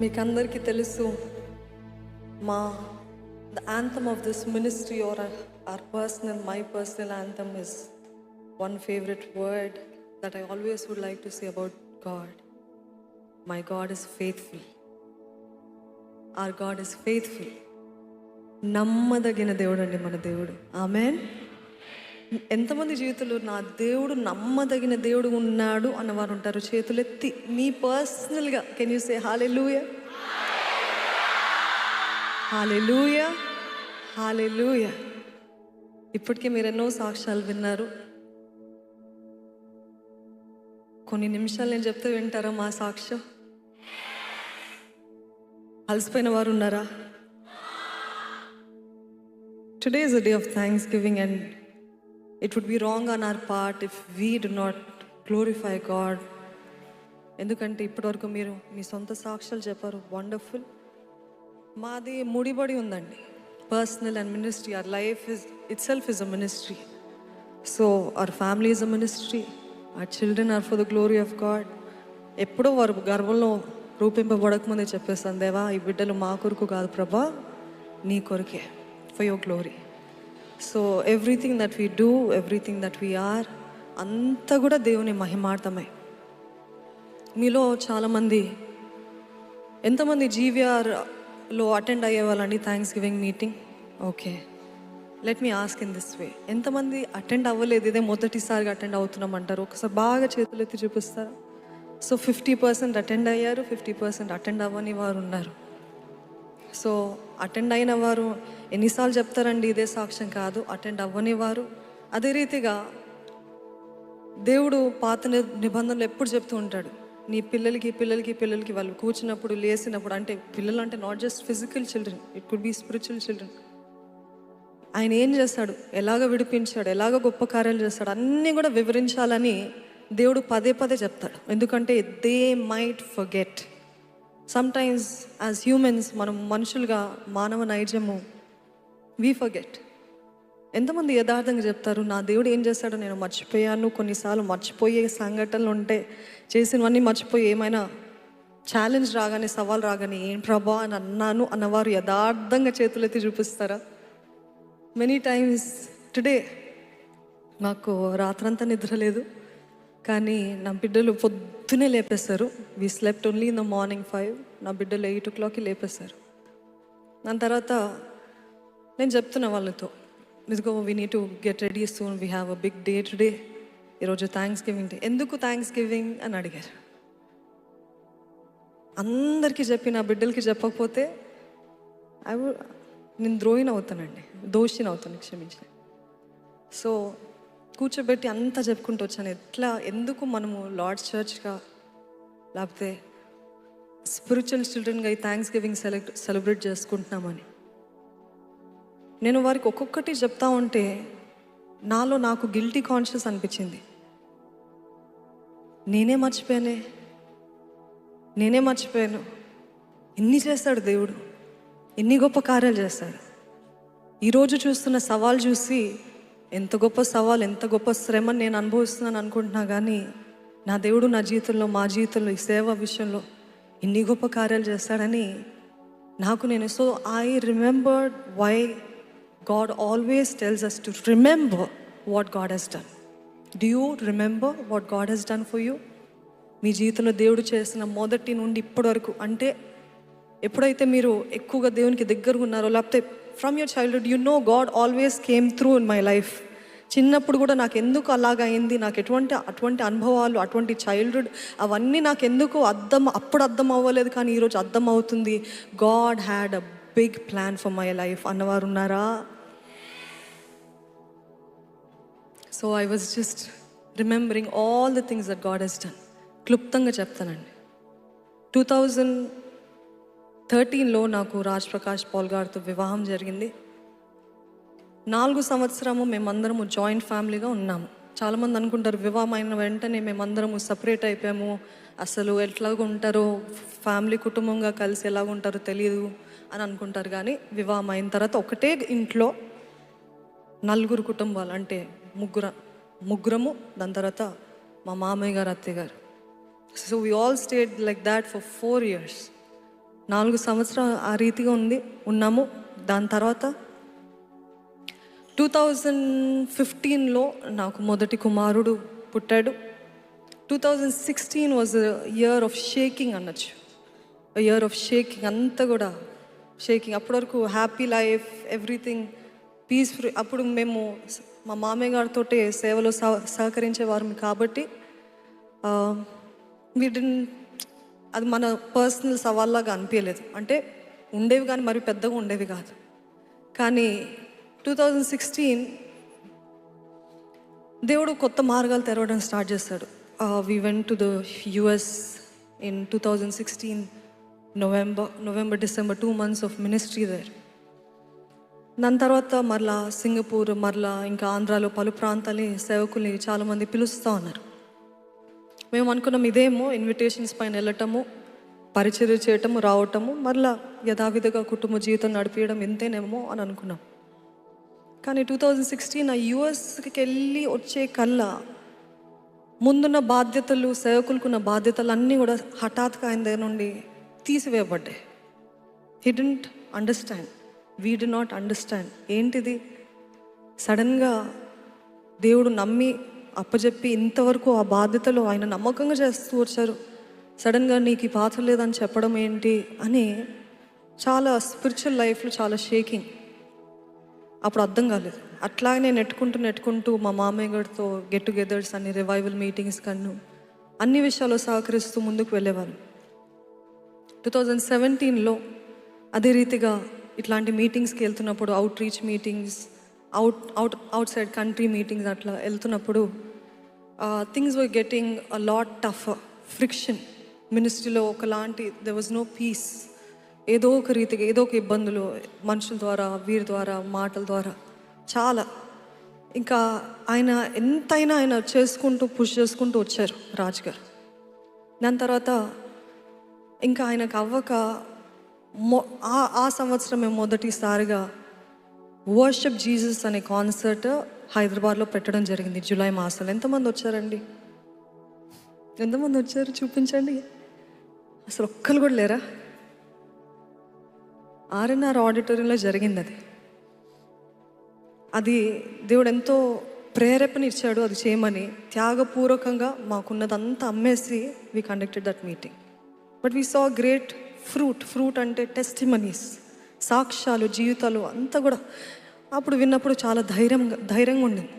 మీకందరికీ తెలుసు మా the anthem of this ministry or my personal anthem is one favorite word that I always would like to say about God. My God is faithful. Our God is faithful. నమ్మదగిన దేవుడు అండి మన దేవుడు. Amen. ఎంతమంది జీవితంలో నా దేవుడు నమ్మదగిన దేవుడు ఉన్నాడు అన్నవారు ఉంటారు? చేతులెత్తి మీ పర్సనల్గా కెన్ యూ సే హల్లెలూయా, హల్లెలూయా, హల్లెలూయా. ఇప్పటికే మీరు ఎన్నో సాక్ష్యాలు విన్నారు. కొన్ని నిమిషాలు నేను చెప్తే వింటారా మా సాక్ష్యం? అలసిపోయిన వారు ఉన్నారా? Today is a day of thanksgiving and it would be wrong on our part if we do not glorify God. ఎందుకంటే ఇప్పటివరకు మీరు మీ సొంత సాక్ష్యాలు చెప్పారు, వండర్ఫుల్. మాది ముడిబడి ఉందండి, personal and ministry. Our life itself is a ministry. So our family is a ministry. Our children are for the glory of God. ఎప్పుడో వారు గర్భంలో రూపింపబడకముందే చెప్పేస్తాను, దేవా ఈ బిడ్డలు మా కొరకు కాదు ప్రభా, నీ కొరకే, for your glory. So everything that we do, everything that we are, అంతా కూడా దేవుని మహిమార్థమే. మీలో చాలామంది ఎంతమంది జీవీఆర్లో అటెండ్ అయ్యేవాళ్ళండి thanksgiving meeting? Okay, let me ask in this way. ఎంతమంది అటెండ్ అవ్వలేదు, ఇదే మొదటిసారిగా అటెండ్ అవుతున్నాం అంటారు? ఒకసారి బాగా చేతులు ఎత్తి చూపిస్తారు. సో 50% అటెండ్ అయ్యారు, 50% అటెండ్ అవ్వని వారు ఉన్నారు. సో అటెండ్ అయిన వారు ఎన్నిసార్లు చెప్తారండి ఇదే సాక్ష్యం? కాదు, అటెండ్ అవ్వని వారు. అదే రీతిగా దేవుడు పాత నిబంధనలు ఎప్పుడు చెప్తూ ఉంటాడు, నీ పిల్లలకి పిల్లలకి పిల్లలకి వాళ్ళు కూర్చున్నప్పుడు లేసినప్పుడు, అంటే పిల్లలు అంటే not just physical children, it could be spiritual children. ఆయన ఏం చేస్తాడు, ఎలాగ విడిపించాడు, ఎలాగ గొప్ప కార్యాలు చేస్తాడు, అన్నీ కూడా వివరించాలని దేవుడు పదే పదే చెప్తాడు. ఎందుకంటే they might forget. Sometimes as humans, మనం మనుషులుగా, మానవ నైజము, వీ ఫర్గెట్. ఎంతమంది యథార్థంగా చెప్తారు, నా దేవుడు ఏం చేస్తాడో నేను మర్చిపోయాను. కొన్నిసార్లు మర్చిపోయే సంఘటనలు ఉంటే, చేసినవన్నీ మర్చిపోయి ఏమైనా ఛాలెంజ్ రాగానే, సవాల్ రాగానే ఏం ప్రభా అని అన్నాను అన్నవారు యథార్థంగా చేతులెత్తి చూపిస్తారా? మెనీ టైమ్స్ టుడే నాకు రాత్రంతా నిద్ర లేదు, కానీ నా బిడ్డలు పొద్దునే లేపేస్తారు. We slept only in the morning 5, నా బిడ్డలు 8 o'clockకి లేపేస్తారు. దాని తర్వాత నేను చెప్తున్నా వాళ్ళతో, ఇదిగో we need to get ready soon, we have a big day today. ఈరోజు థ్యాంక్స్ గివింగ్ డే. ఎందుకు థ్యాంక్స్ గివింగ్ అని అడిగారు. అందరికీ చెప్పి నా బిడ్డలకి చెప్పకపోతే నేను ద్రోహిని అవుతానండి, దోషిని అవుతాను, క్షమించి. సో కూర్చోబెట్టి అంతా చెప్పుకుంటూ వచ్చాను, ఎందుకు మనము లార్డ్స్ చర్చ్గా లేకపోతే స్పిరిచువల్ చిల్డ్రన్గా ఈ థ్యాంక్స్ గివింగ్ సెలబ్రేట్ చేసుకుంటున్నామని. నేను వారికి ఒక్కొక్కటి చెప్తా ఉంటే నాలో నాకు గిల్టీ కాన్షియస్ అనిపించింది. నేనే మర్చిపోయాను. ఎన్ని చేస్తాడు దేవుడు, ఎన్ని గొప్ప కార్యాలు చేస్తాడు. ఈరోజు చూస్తున్న సవాల్ చూసి ఎంత గొప్ప సవాల్, ఎంత గొప్ప శ్రమని నేను అనుభవిస్తున్నాను అనుకుంటున్నా, కానీ నా దేవుడు నా జీవితంలో, మా జీవితంలో, ఈ సేవ విషయంలో ఇన్ని గొప్ప కార్యాలు చేస్తాడని నేను. So I remembered why God always tells us to remember what God has done. Do you remember what God has done for you? మీ జీవితంలో దేవుడు చేసిన మొదటి నుండి ఇప్పటి వరకు, అంటే ఎప్పుడైతే మీరు ఎక్కువగా దేవునికి దగ్గరగా ఉన్నారో, లేకపోతే from your childhood, you know God always came through in my life. చిన్నప్పుడు కూడా నాకు ఎందుకు అలాగైంది, నాకు అటువంటి అనుభవాలు, అటువంటి చైల్డ్హుడ్, అవన్నీ నాకు ఎందుకు అప్పుడు అర్థం అవ్వలేదు, కానీ ఈరోజు అర్థం అవుతుంది. God had a big plan for my life అన్నవారు ఉన్నారా? So I was just remembering all the things that God has done. క్లుప్తంగా చెప్తానండి. 2013లో నాకు రాజ్ ప్రకాష్ పాల్ గారితో వివాహం జరిగింది. 4 సంవత్సరము మేమందరము జాయింట్ ఫ్యామిలీగా ఉన్నాము. చాలామంది అనుకుంటారు వివాహం అయిన వెంటనే మేమందరము సపరేట్ అయిపోయాము, అసలు ఎట్లాగ ఉంటారో, ఫ్యామిలీ కుటుంబంగా కలిసి ఎలాగ ఉంటారో తెలియదు అని అనుకుంటారు. కానీ వివాహం అయిన తర్వాత ఒకటే ఇంట్లో 4 కుటుంబాలు, అంటే ముగ్గురము, దాని తర్వాత మా మామయ్య గారు, అత్తయ్య గారు. So we all stayed like that for 4 years. 4 సంవత్సరాలు ఆ రీతిగా ఉన్నాము. దాని తర్వాత 2015లో నాకు మొదటి కుమారుడు పుట్టాడు. 2016 వాజ్ ఇయర్ ఆఫ్ షేకింగ్ అనొచ్చు. ఇయర్ ఆఫ్ షేకింగ్, అంతా కూడా షేకింగ్. అప్పటి వరకు హ్యాపీ లైఫ్, ఎవ్రీథింగ్ పీస్ఫుల్. అప్పుడు మేము మా మామయ్య గారితో సేవలో సహకరించేవారు కాబట్టి వీటిని అది మన పర్సనల్ సవాల్లాగా అనిపించలేదు. అంటే ఉండేవి కానీ మరి పెద్దగా ఉండేవి కాదు. కానీ 2016 దేవుడు కొత్త మార్గాలు తెరవడం స్టార్ట్ చేశాడు. We went to the US in 2016 November December 2 months of ministry there. దాని తర్వాత మరలా సింగపూర్, మరలా ఇంకా ఆంధ్రాలో పలు ప్రాంతాలని సేవకుల్ని చాలామంది పిలుస్తూ ఉన్నారు. మేము అనుకున్నాం ఇదేమో ఇన్విటేషన్స్ పైన వెళ్ళటము, పరిచర్య చేయటము, రావటము, మరలా యథావిధిగా కుటుంబ జీవితం నడిపించడం ఇంతేనేమో అని అనుకున్నాం. కానీ 2016 ఆ యుఎస్కి వెళ్ళి వచ్చే కల్లా ముందున్న బాధ్యతలు, సేవకులకున్న బాధ్యతలు అన్నీ కూడా హఠాత్తుగా ఆయన దగ్గర నుండి తీసివేయబడ్డాయి. He didn't understand, we did not understand. ఏంటిది? సడన్గా దేవుడు నమ్మి అప్పచెప్పి ఇంతవరకు ఆ బాధ్యతలు ఆయన నమ్మకంగా చేస్తూ వచ్చారు. సడన్గా నీకు ఈ పాత్ర లేదని చెప్పడం ఏంటి అని చాలా స్పిరిచువల్ లైఫ్లో చాలా షేకింగ్. అప్పుడు అర్థం కాలేదు. అట్లాగే నెట్టుకుంటూ మా మామయ్య గారితో గెట్ టుగెదర్స్ అన్ని రివైవల్ మీటింగ్స్ కన్ను అన్ని విషయాల్లో సహకరిస్తూ ముందుకు వెళ్ళేవారు. 2017లో అదే రీతిగా ఇట్లాంటి మీటింగ్స్కి వెళ్తున్నప్పుడు, outreach meetings, outside country meetings అట్లా వెళ్తున్నప్పుడు things were getting a lot tough. Friction మినిస్ట్రీలో ఒకలాంటి దెర్ వాజ్ నో పీస్. ఏదో ఒక రీతిగా ఏదో ఒక ఇబ్బందులు మనుషుల ద్వారా, వీరి ద్వారా, మాటల ద్వారా చాలా. ఇంకా ఆయన ఎంతైనా ఆయన పుష్ చేసుకుంటూ వచ్చారు రాజుగారు. దాని తర్వాత ఇంకా ఆయనకు అవ్వక ఆ సంవత్సరం మేము మొదటిసారిగా వర్షిప్ జీసస్ అనే కాన్సర్ట్ హైదరాబాద్లో పెట్టడం జరిగింది జూలై మాసంలో. ఎంతమంది వచ్చారండి? ఎంతమంది వచ్చారు చూపించండి. అసలు ఒక్కరు కూడా లేరా? R&R ఆడిటోరియంలో జరిగింది అది దేవుడు ఎంతో ప్రేరేపణ ఇచ్చాడు అది చేయమని. త్యాగపూర్వకంగా మాకున్నదంతా అమ్మేసి we conducted that meeting. But we saw great fruit అంటే టెస్టిమనీస్, సాక్ష్యాలు, జీవితాలు అంతా కూడా అప్పుడు విన్నప్పుడు చాలా ధైర్యంగా ఉండింది.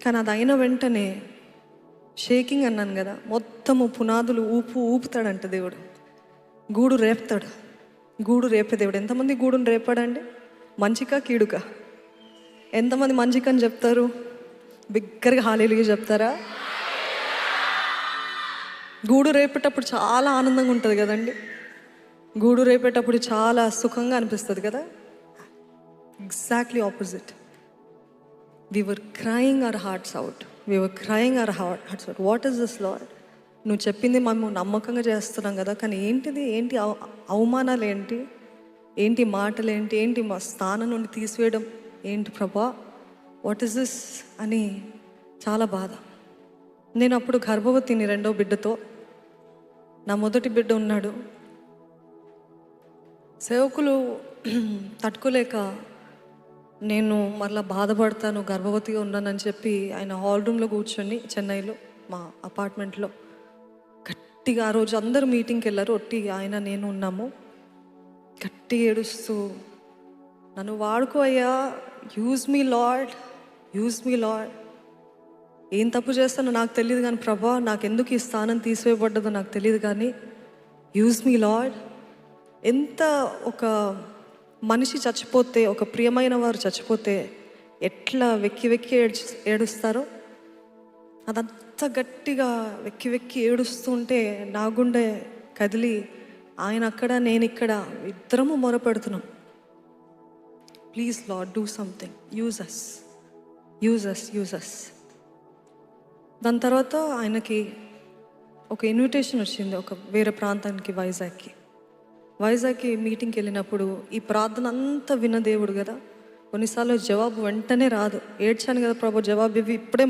కానీ అది అయిన వెంటనే షేకింగ్ అన్నాను కదా, మొత్తము పునాదులు ఊపుతాడంట దేవుడు. గూడు రేపుతాడు. గూడు రేపే దేవుడు. ఎంతమంది గూడును రేపాడండి? మంచికా కీడుకా? ఎంతమంది మంచికని చెప్తారు? బిగ్గరగా హల్లెలూయా చెప్తారా? గూడు రేపేటప్పుడు చాలా ఆనందంగా ఉంటుంది కదండి. గూడు రేపేటప్పుడు చాలా సుఖంగా అనిపిస్తుంది కదా. Exactly opposite. we were crying our hearts out. What is this, Lord? నువ్వు చెప్పింది మేము నమ్మకంగా చేస్తున్నాం కదా, కానీ ఏంటి అవమానాలు ఏంటి మాటలు ఏంటి మా స్థానం నుండి తీసివేయడం ఏంటి ప్రభా, వాట్ ఈస్ దిస్ అని చాలా బాధ. నేను అప్పుడు గర్భవతిని 2వ బిడ్డతో. నా మొదటి బిడ్డ ఉన్నాడు. సేవకులు తట్టుకోలేక నేను మరలా బాధపడతాను, గర్భవతిగా ఉన్నానని చెప్పి ఆయన హాల్ రూమ్లో కూర్చొని చెన్నైలో మా అపార్ట్మెంట్లో గట్టిగా, ఆ రోజు అందరూ మీటింగ్కి వెళ్ళారు, ఆయన నేను ఉన్నాము. గట్టిగా ఏడుస్తూ, నన్ను వాడుకో అయ్యా, యూజ్ మీ లార్డ్. ఏం తప్పు చేస్తానో నాకు తెలియదు కానీ ప్రభా, నాకు ఎందుకు ఈ స్థానం తీసివేయబడ్డదో నాకు తెలియదు కానీ యూజ్ మీ లార్డ్. ఎంత ఒక మనిషి చచ్చిపోతే, ఒక ప్రియమైన వారు చచ్చిపోతే ఎట్లా వెక్కి ఏడుస్తారో అదంతా గట్టిగా వెక్కి ఏడుస్తుంటే నా గుండె కదిలి, ఆయన అక్కడ నేను ఇక్కడ, ఇద్దరము మొరపెడుతున్నాం, please Lord do something, use us. దాని తర్వాత ఆయనకి ఒక ఇన్విటేషన్ వచ్చింది ఒక వేరే ప్రాంతానికి, వైజాగ్కి మీటింగ్కి వెళ్ళినప్పుడు ఈ ప్రార్థన అంతా విన్న దేవుడు కదా, కొన్నిసార్లు జవాబు వెంటనే రాదు. ఏడ్చాను కదా ప్రభు, జవాబు ఇవి ఇప్పుడే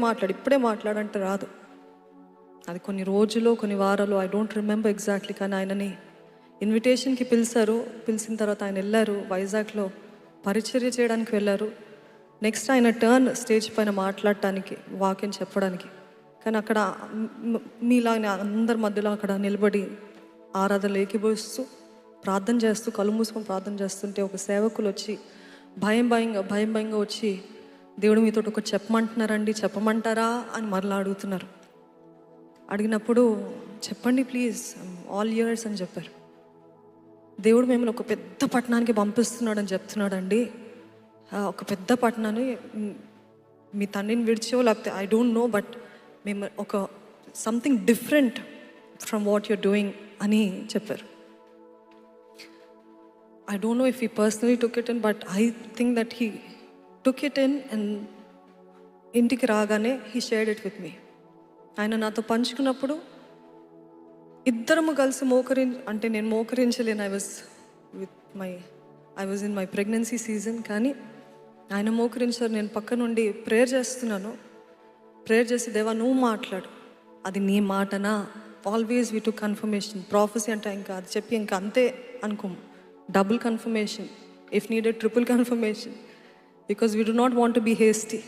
మాట్లాడంటే రాదు. అది కొన్ని రోజులు, కొన్ని వారాలు, ఐ డోంట్ రిమెంబర్ ఎగ్జాక్ట్లీ. కానీ ఆయనని ఇన్విటేషన్కి పిలిచారు. పిలిచిన తర్వాత ఆయన వెళ్ళారు. వైజాగ్లో పరిచర్య చేయడానికి వెళ్ళారు. నెక్స్ట్ ఆయన టర్న్ స్టేజ్ పైన మాట్లాడటానికి, వాక్యం చెప్పడానికి. కానీ అక్కడ మీలాగా అందరి మధ్యలో అక్కడ నిలబడి ఆరాధనలు ఏకీభవిస్తూ ప్రార్థన చేస్తూ కళ్ళు మూసుకొని ప్రార్థన చేస్తుంటే ఒక సేవకులు వచ్చి భయంగా వచ్చి, దేవుడు మీతో ఒక చెప్పమంటారా అని మరలా అడుగుతున్నారు. అడిగినప్పుడు చెప్పండి ప్లీజ్, ఆల్ ఇయర్స్ అని చెప్పారు. దేవుడు మిమ్మల్ని ఒక పెద్ద పట్టణానికి పంపిస్తున్నాడని చెప్తున్నాడండి. ఒక పెద్ద పట్టణాన్ని మీ తండ్రిని విడిచో లేకపోతే ఐ డోంట్ నో, బట్ మేము ఒక something different from what you're doing అని చెప్పారు. I don't know if he personally took it in, but I think that he took it in and ఇంటికి రాగానే he shared it with me. ఆయన నాతో పంచుకున్నప్పుడు ఇద్దరము కలిసి అంటే నేను మోకరించలేను. I was in my pregnancy season. కానీ ఆయన మోకరించారు. నేను పక్క నుండి ప్రేయర్ చేస్తున్నాను. ప్రేయర్ చేసి, దేవా నువ్వు మాట్లాడు, అది నీ మాటనా? Always we to confirmation. Prophecy అంటే ఇంకా అది చెప్పి ఇంకా అంతే అనుకోము. Double confirmation, if needed triple confirmation, because we do not want to be hasty.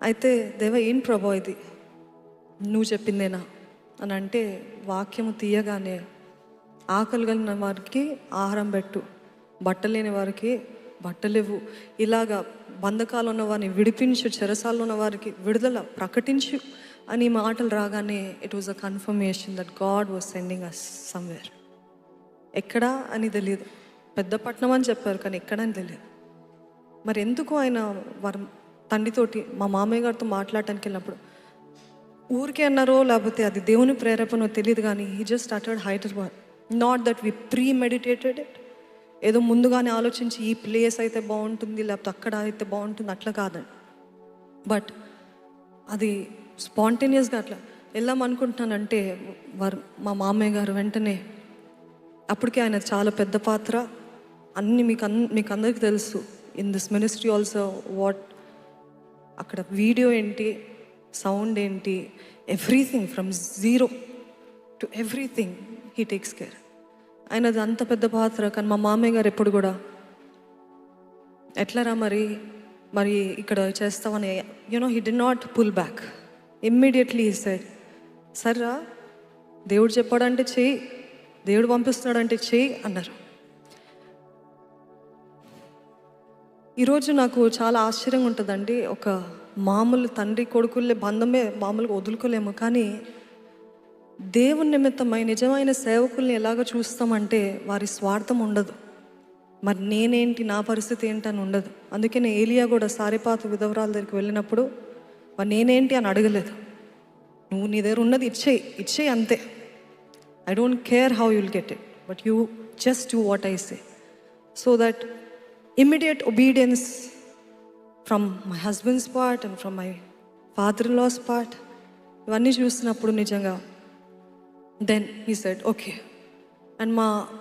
అయితే దేవా ఏం ప్రభా ఇది నువ్వు చెప్పిందేనా అని అంటే, వాక్యము తీయగానే ఆకలి కలిగిన వారికి ఆహారం పెట్టు, బట్టలేని వారికి బట్టలేవు, ఇలాగా బంధకాలు ఉన్న వారిని విడిపించు, చెరసాల్లో ఉన్న వారికి విడుదల ప్రకటించు అని మాటలు రాగానే it was a confirmation that God was sending us somewhere. ఎక్కడా అని తెలియదు. పెద్ద పట్టణం అని చెప్పారు, కానీ ఎక్కడని తెలియదు. మరి ఎందుకు ఆయన వారి తండ్రితోటి మా మామయ్య గారితో మాట్లాడటానికి వెళ్ళినప్పుడు ఊరికే అన్నారో లేకపోతే అది దేవుని ప్రేరేపణో తెలియదు, కానీ he just started Hyderabad. Not that we premeditated it, ఏదో ముందుగానే ఆలోచించి ఈ ప్లేస్ అయితే బాగుంటుంది లేకపోతే అక్కడ అయితే బాగుంటుంది అట్లా కాదండి. బట్ అది స్పాంటేనియస్గా అట్లా వెళ్దాం అనుకుంటున్నానంటే మా మామయ్య గారు వెంటనే, అప్పటికే ఆయన చాలా పెద్ద పాత్ర, అన్నీ మీకు అందరికీ తెలుసు. In this ministry also what, అక్కడ వీడియో ఏంటి, సౌండ్ ఏంటి, everything from zero to everything he takes care. ఆయనది అంత పెద్ద పాత్ర. కానీ మా మామయ్య గారు ఎప్పుడు కూడా ఎట్లారా మరి ఇక్కడ చేస్తామని he did not pull back. Immediately he said, సర్రా దేవుడు చెప్పాడంటే చెయ్యి, దేవుడు పంపిస్తున్నాడంటే చెయ్యి అన్నారు. ఈరోజు నాకు చాలా ఆశ్చర్యంగా ఉంటుందండి. ఒక మామూలు తండ్రి కొడుకులే బంధమే మామూలుగా వదులుకోలేము, కానీ దేవుని నిమిత్తమై నిజమైన సేవకుల్ని ఎలాగ చూస్తామంటే వారి స్వార్థం ఉండదు. మరి నేనేంటి, నా పరిస్థితి ఏంటని ఉండదు. అందుకనే ఏలియా కూడా సారెపాతు విధవరాల దగ్గరికి వెళ్ళినప్పుడు మరి నేనేంటి అని అడగలేదు. నువ్వు నీ దగ్గర ఉన్నది ఇచ్చేయి అంతే. I don't care how you'll get it, but you just do what I say. So that immediate obedience from my husband's part and from my father-in-law's part, ఇవన్నీ చూస్తున్నప్పుడు నిజంగా then he said okay. And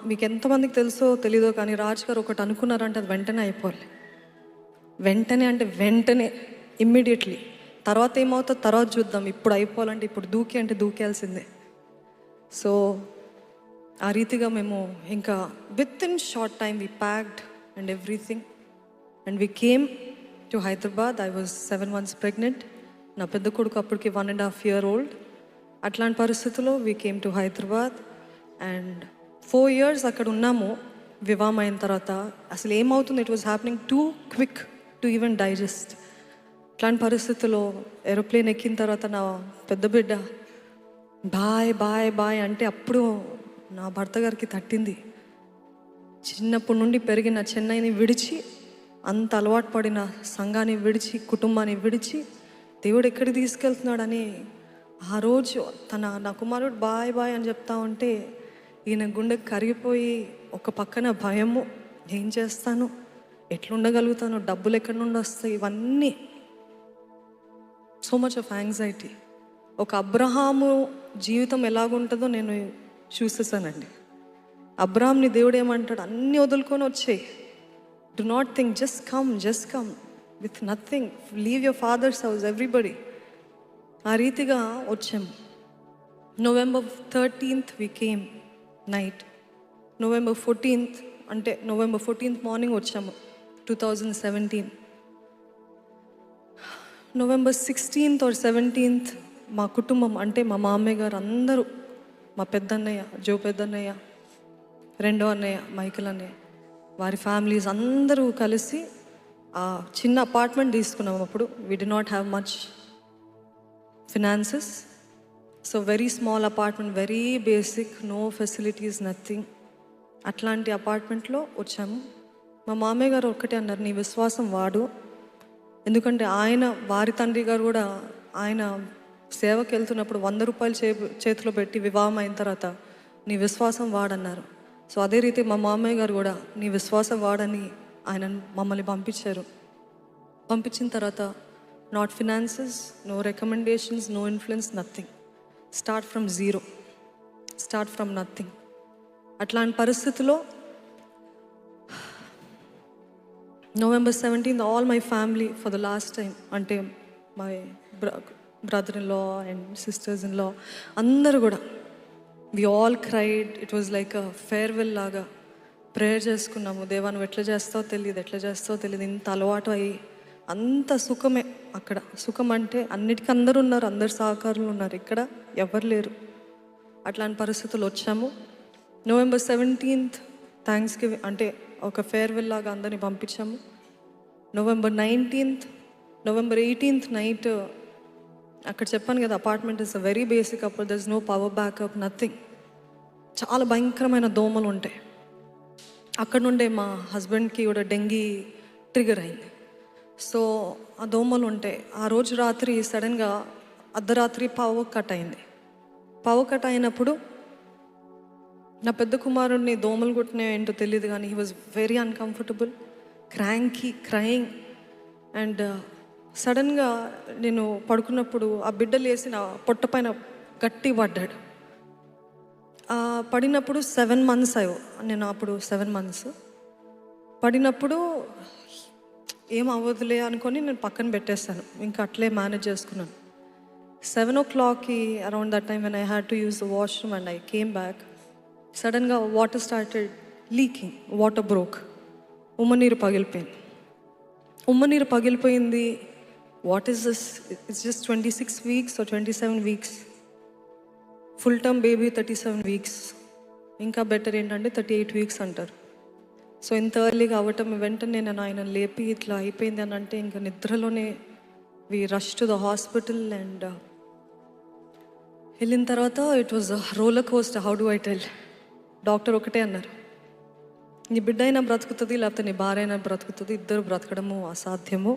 మీకు ఎంతమందికి తెలుసో తెలీదో కానీ రాజు గారు ఒకటి అనుకున్నారంటే అది వెంటనే అయిపోవాలి. వెంటనే ఇమ్మీడియట్లీ. తర్వాత ఏమవుతుందో తర్వాత చూద్దాం, ఇప్పుడు అయిపోవాలంటే ఇప్పుడు దూకేయాల్సిందే. సో ఆ రీతిగా మేము ఇంకా within short time we packed and everything and we came to Hyderabad. I was 7 months pregnant. నా పెద్ద కొడుకు అప్పటికి 1.5 year old. అట్లాంటి పరిస్థితుల్లో we came to Hyderabad and 4 years అక్కడ ఉన్నాము. వివాహం అయిన తర్వాత అసలు ఏమవుతుంది, it was happening too quick to even digest. అట్లాంటి పరిస్థితుల్లో ఏరోప్లేన్ ఎక్కిన తర్వాత నా పెద్ద బిడ్డ బాయ్ అంటే అప్పుడు నా భర్త గారికి తట్టింది. చిన్నప్పటి నుండి పెరిగిన చెన్నైని విడిచి, అంత అలవాటు పడిన సంఘాన్ని విడిచి, కుటుంబాన్ని విడిచి దేవుడు ఎక్కడికి తీసుకెళ్తున్నాడని ఆ రోజు నా కుమారుడు బాయ్ అని చెప్తా ఉంటే ఈయన గుండె కరిగిపోయి, ఒక పక్కన భయము, ఏం చేస్తాను, ఎట్లుండగలుగుతాను, డబ్బులు ఎక్కడి నుండి వస్తాయి, ఇవన్నీ సో మచ్ ఆఫ్ యాంగ్జైటీ. ఒక అబ్రహాము జీవితం ఎలాగుంటుందో నేను చూసేసానండి. అబ్రహాంని దేవుడు ఏమంటాడు, అన్నీ వదులుకొని వచ్చేయి, do not think, just come with nothing, leave your father's house, everybody. ఆ రీతిగా వచ్చాము. November 13th we came night. November 14th అంటే నవంబర్ 14th మార్నింగ్ వచ్చాము 2017. నవంబర్ 16th or 17th మా కుటుంబం అంటే మా మామయ్య గారు అందరూ, మా పెద్దన్నయ్య పెద్దన్నయ్య, రెండో అన్నయ్య మైకిల్ అన్నయ్య, వారి ఫ్యామిలీస్ అందరూ కలిసి ఆ చిన్న అపార్ట్మెంట్ తీసుకున్నాం. అప్పుడు we did not have much finances, so very small apartment, very basic, no facilities, nothing. అట్లాంటి అపార్ట్మెంట్లో వచ్చాము. మా మామయ్య గారు ఒక్కటే అన్నారు, నీ విశ్వాసం వాడు. ఎందుకంటే వారి తండ్రి గారు కూడా ఆయన సేవకి వెళ్తున్నప్పుడు 100 రూపాయలు చేతిలో పెట్టి వివాహం అయిన తర్వాత నీ విశ్వాసం వాడన్నారు. సో అదే రీతి మా మామయ్య గారు కూడా నీ విశ్వాసం వాడని ఆయన మమ్మల్ని పంపించారు. పంపించిన తర్వాత not finances, no recommendations, no influence, nothing. Start from zero, start from nothing. అట్లాంటి పరిస్థితిలో November 17th all my family for the last time, అంటే my brother in law and sisters in law అందరూ కూడా we all cried. It was like a farewell లాగా prayer చేసుకున్నాము. దేవా నువ్వు ఎట్లా చేస్తావో తెలియదు, ఇంత అలవాటు అయ్యి అంత సుఖమే. అక్కడ సుఖం అంటే అన్నిటికీ అందరూ ఉన్నారు, అందరు సహకారులు ఉన్నారు, ఇక్కడ ఎవరు లేరు. అట్లాంటి పరిస్థితులు వచ్చాము. November 17th థ్యాంక్స్ గివింగ్ అంటే ఒక ఫేర్వెల్ లాగా అందరినీ పంపించాము. November 19th, November 18th night అక్కడ చెప్పాను కదా, apartment is a very basic, అప్పుడు there is no power backup, nothing. చాలా భయంకరమైన దోమలు ఉంటాయి. అక్కడ నుండే మా హస్బెండ్కి కూడా డెంగీ ట్రిగర్ అయింది. సో ఆ దోమలు ఉంటాయి. ఆ రోజు రాత్రి సడన్గా అర్ధరాత్రి పవర్ కట్ అయింది. పవర్ కట్ అయినప్పుడు నా పెద్ద కుమారుడిని దోమలు కొట్టినాయో ఏంటో తెలియదు కానీ he was very uncomfortable, crying. And సడన్గా నేను పడుకున్నప్పుడు ఆ బిడ్డ లేసి నా పొట్ట పైన గట్టి పడ్డాడు. పడినప్పుడు 7 months నేను అప్పుడు 7 months పడినప్పుడు ఏం అవ్వదులే అనుకొని నేను పక్కన పెట్టేస్తాను, ఇంకా అట్లే మేనేజ్ చేసుకున్నాను. 7 o'clockకి around that time when I had to use the washroom and I came back, సడన్గా water started leaking, water broke, ఉమ్మనీరు పగిలిపోయింది. What is this? It's just 26 weeks or 27 weeks. Full term baby 37 weeks. ఇంకా better ఏంటంటే 38 weeks అంటారు. So ఇంత ఎర్లీగా అవ్వటం, వెంటనే నేను ఆయన లేపి ఇట్లా అయిపోయింది అని అంటే ఇంకా నిద్రలోనే we rush to the hospital. And వెళ్ళిన తర్వాత it was roller coaster. How do I tell? Doctor ఒకటే అన్నారు, నీ బిడ్డ అయినా బ్రతుకుతుంది, లేకపోతే నీ భార్య అయినా బ్రతుకుతుంది, ఇద్దరు బ్రతకడము అసాధ్యము,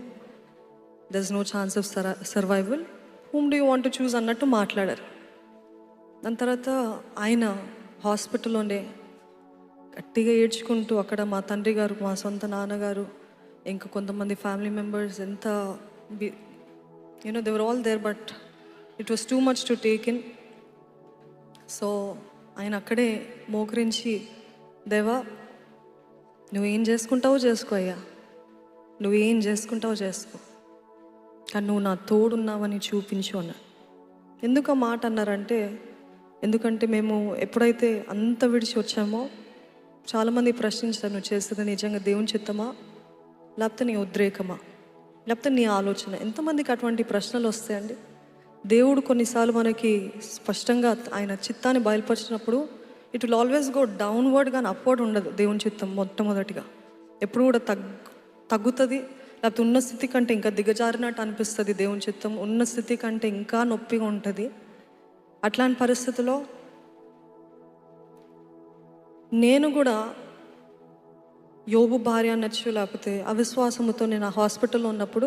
there is no chance of survival, whom do you want to choose అన్నట్టు మాట్లాడారు. దాని తర్వాత ఆయన హాస్పిటల్లోనే గట్టిగా ఏడ్చుకుంటూ అక్కడ మా తండ్రి గారు, మా సొంత నాన్నగారు, ఇంకా కొంతమంది ఫ్యామిలీ మెంబర్స్ ఎంత they were all there, but it was too much to take in. So ఆయన అక్కడే మోకరించి, దేవా నువ్వేం చేసుకుంటావో చేసుకో అయ్యా, నువ్వేం చేసుకుంటావో చేసుకో, కానీ నువ్వు నా తోడున్నావని చూపించు అన్నా. ఎందుకు ఆ మాట అన్నారంటే, ఎందుకంటే మేము ఎప్పుడైతే అంత విడిచి వచ్చామో చాలామంది ప్రశ్నించారు, నువ్వు చేస్తుంది నిజంగా దేవుని చిత్తమా, లేకపోతే నీ ఉద్రేకమా, లేకపోతే నీ ఆలోచన? ఎంతమందికి అటువంటి ప్రశ్నలు వస్తాయండి? దేవుడు కొన్నిసార్లు మనకి స్పష్టంగా ఆయన చిత్తాన్ని బయలుపరిచినప్పుడు it will always go downward, కానీ అప్వర్డ్ ఉండదు. దేవుని చిత్తం మొట్టమొదటిగా ఎప్పుడు కూడా తగ్గుతుంది, లేకపోతే ఉన్న స్థితి కంటే ఇంకా దిగజారినట్టు అనిపిస్తుంది. దేవుని చిత్తం ఉన్న స్థితి కంటే ఇంకా నొప్పిగా ఉంటుంది. అట్లాంటి పరిస్థితిలో నేను కూడా యోబు భార్య అనొచ్చు, లేకపోతే అవిశ్వాసముతో నేను ఆ హాస్పిటల్లో ఉన్నప్పుడు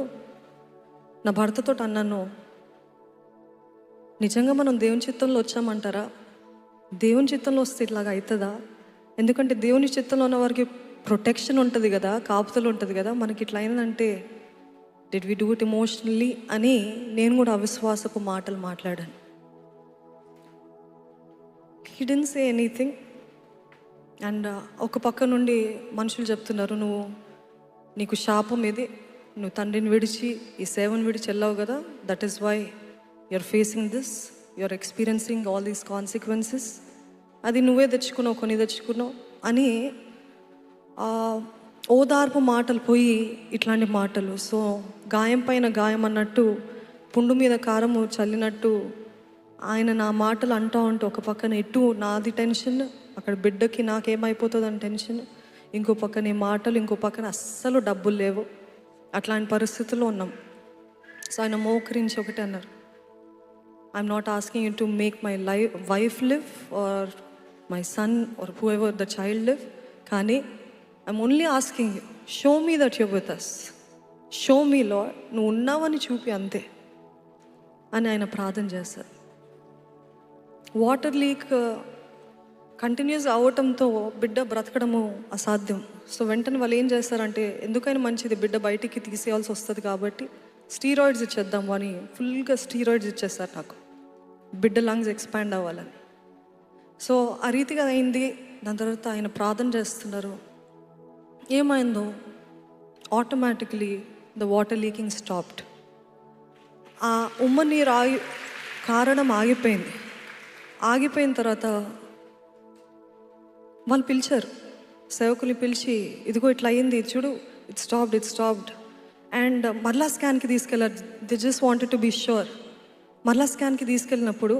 నా భర్తతో అన్నాను, నిజంగా మనం దేవుని చిత్తంలో వచ్చామంటారా? దేవుని చిత్తంలో వస్తే ఇట్లాగా అవుతుందా? ఎందుకంటే దేవుని చిత్తంలో ఉన్న వారికి ప్రొటెక్షన్ ఉంటుంది కదా, కాపుతలు ఉంటుంది కదా, మనకి ఇట్లా అయిందంటే did we do it emotionally అని నేను కూడా అవిశ్వాసపు మాటలు మాట్లాడాను. He didn't say anything. And ఒక పక్క నుండి మనుషులు చెప్తున్నారు, నీకు శాపం ఇది, నువ్వు తండ్రిని విడిచి ఈ సేవను విడిచి వెళ్ళావు కదా, that is why you're facing this, you're experiencing all these consequences. అది నువ్వే తెచ్చుకున్నావు, కొని తెచ్చుకున్నావు, అని ఓదార్పు మాటలు పోయి ఇట్లాంటి మాటలు. సో గాయం పైన గాయం అన్నట్టు, పుండు మీద కారము చల్లినట్టు ఆయన నా మాటలు అంటూ ఉంటే ఒక పక్కన ఇటు నాది టెన్షన్, అక్కడ బిడ్డకి నాకేమైపోతుందని టెన్షన్, ఇంకో పక్కన ఈ మాటలు, ఇంకో పక్కన అస్సలు డబ్బులు లేవు. అట్లాంటి పరిస్థితుల్లో ఉన్నాం. సో ఆయన మోకరించి ఒకటి అన్నారు, I'm not asking you to make my wife live or my son or whoever the child live, కానీ I'm only asking you, show me that you with us, show me Lord, నువ్వు ఉన్నావని చూపి అంతే అని ఆయన ప్రార్థన చేస్తారు. Water leak continuous అవటంతో బిడ్డ బ్రతకడము అసాధ్యం. సో వెంటనే వాళ్ళు ఏం చేస్తారంటే, ఎందుకైనా మంచిది బిడ్డ బయటికి తీసేయాల్సి వస్తుంది కాబట్టి స్టీరాయిడ్స్ ఇచ్చేద్దాము అని ఫుల్గా స్టీరాయిడ్స్ ఇచ్చేస్తారు నాకు, బిడ్డ లంగ్స్ ఎక్స్పాండ్ అవ్వాలని. సో ఆ రీతిగా అయింది. దాని తర్వాత ఆయన ప్రార్థన చేస్తున్నారు. ఏమైందో automatically the water leaking stopped. ఆ ఉమ్మ నీరు కారణం ఆగిపోయింది. ఆగిపోయిన తర్వాత వాళ్ళు పిలిచారు, సేవకుల్ని పిలిచి, ఇదిగో ఇట్లా అయింది చూడు, ఇట్ స్టాప్డ్. అండ్ మరలా స్కాన్కి తీసుకెళ్ళారు. They just wanted to be sure. మరలా స్కాన్కి తీసుకెళ్ళినప్పుడు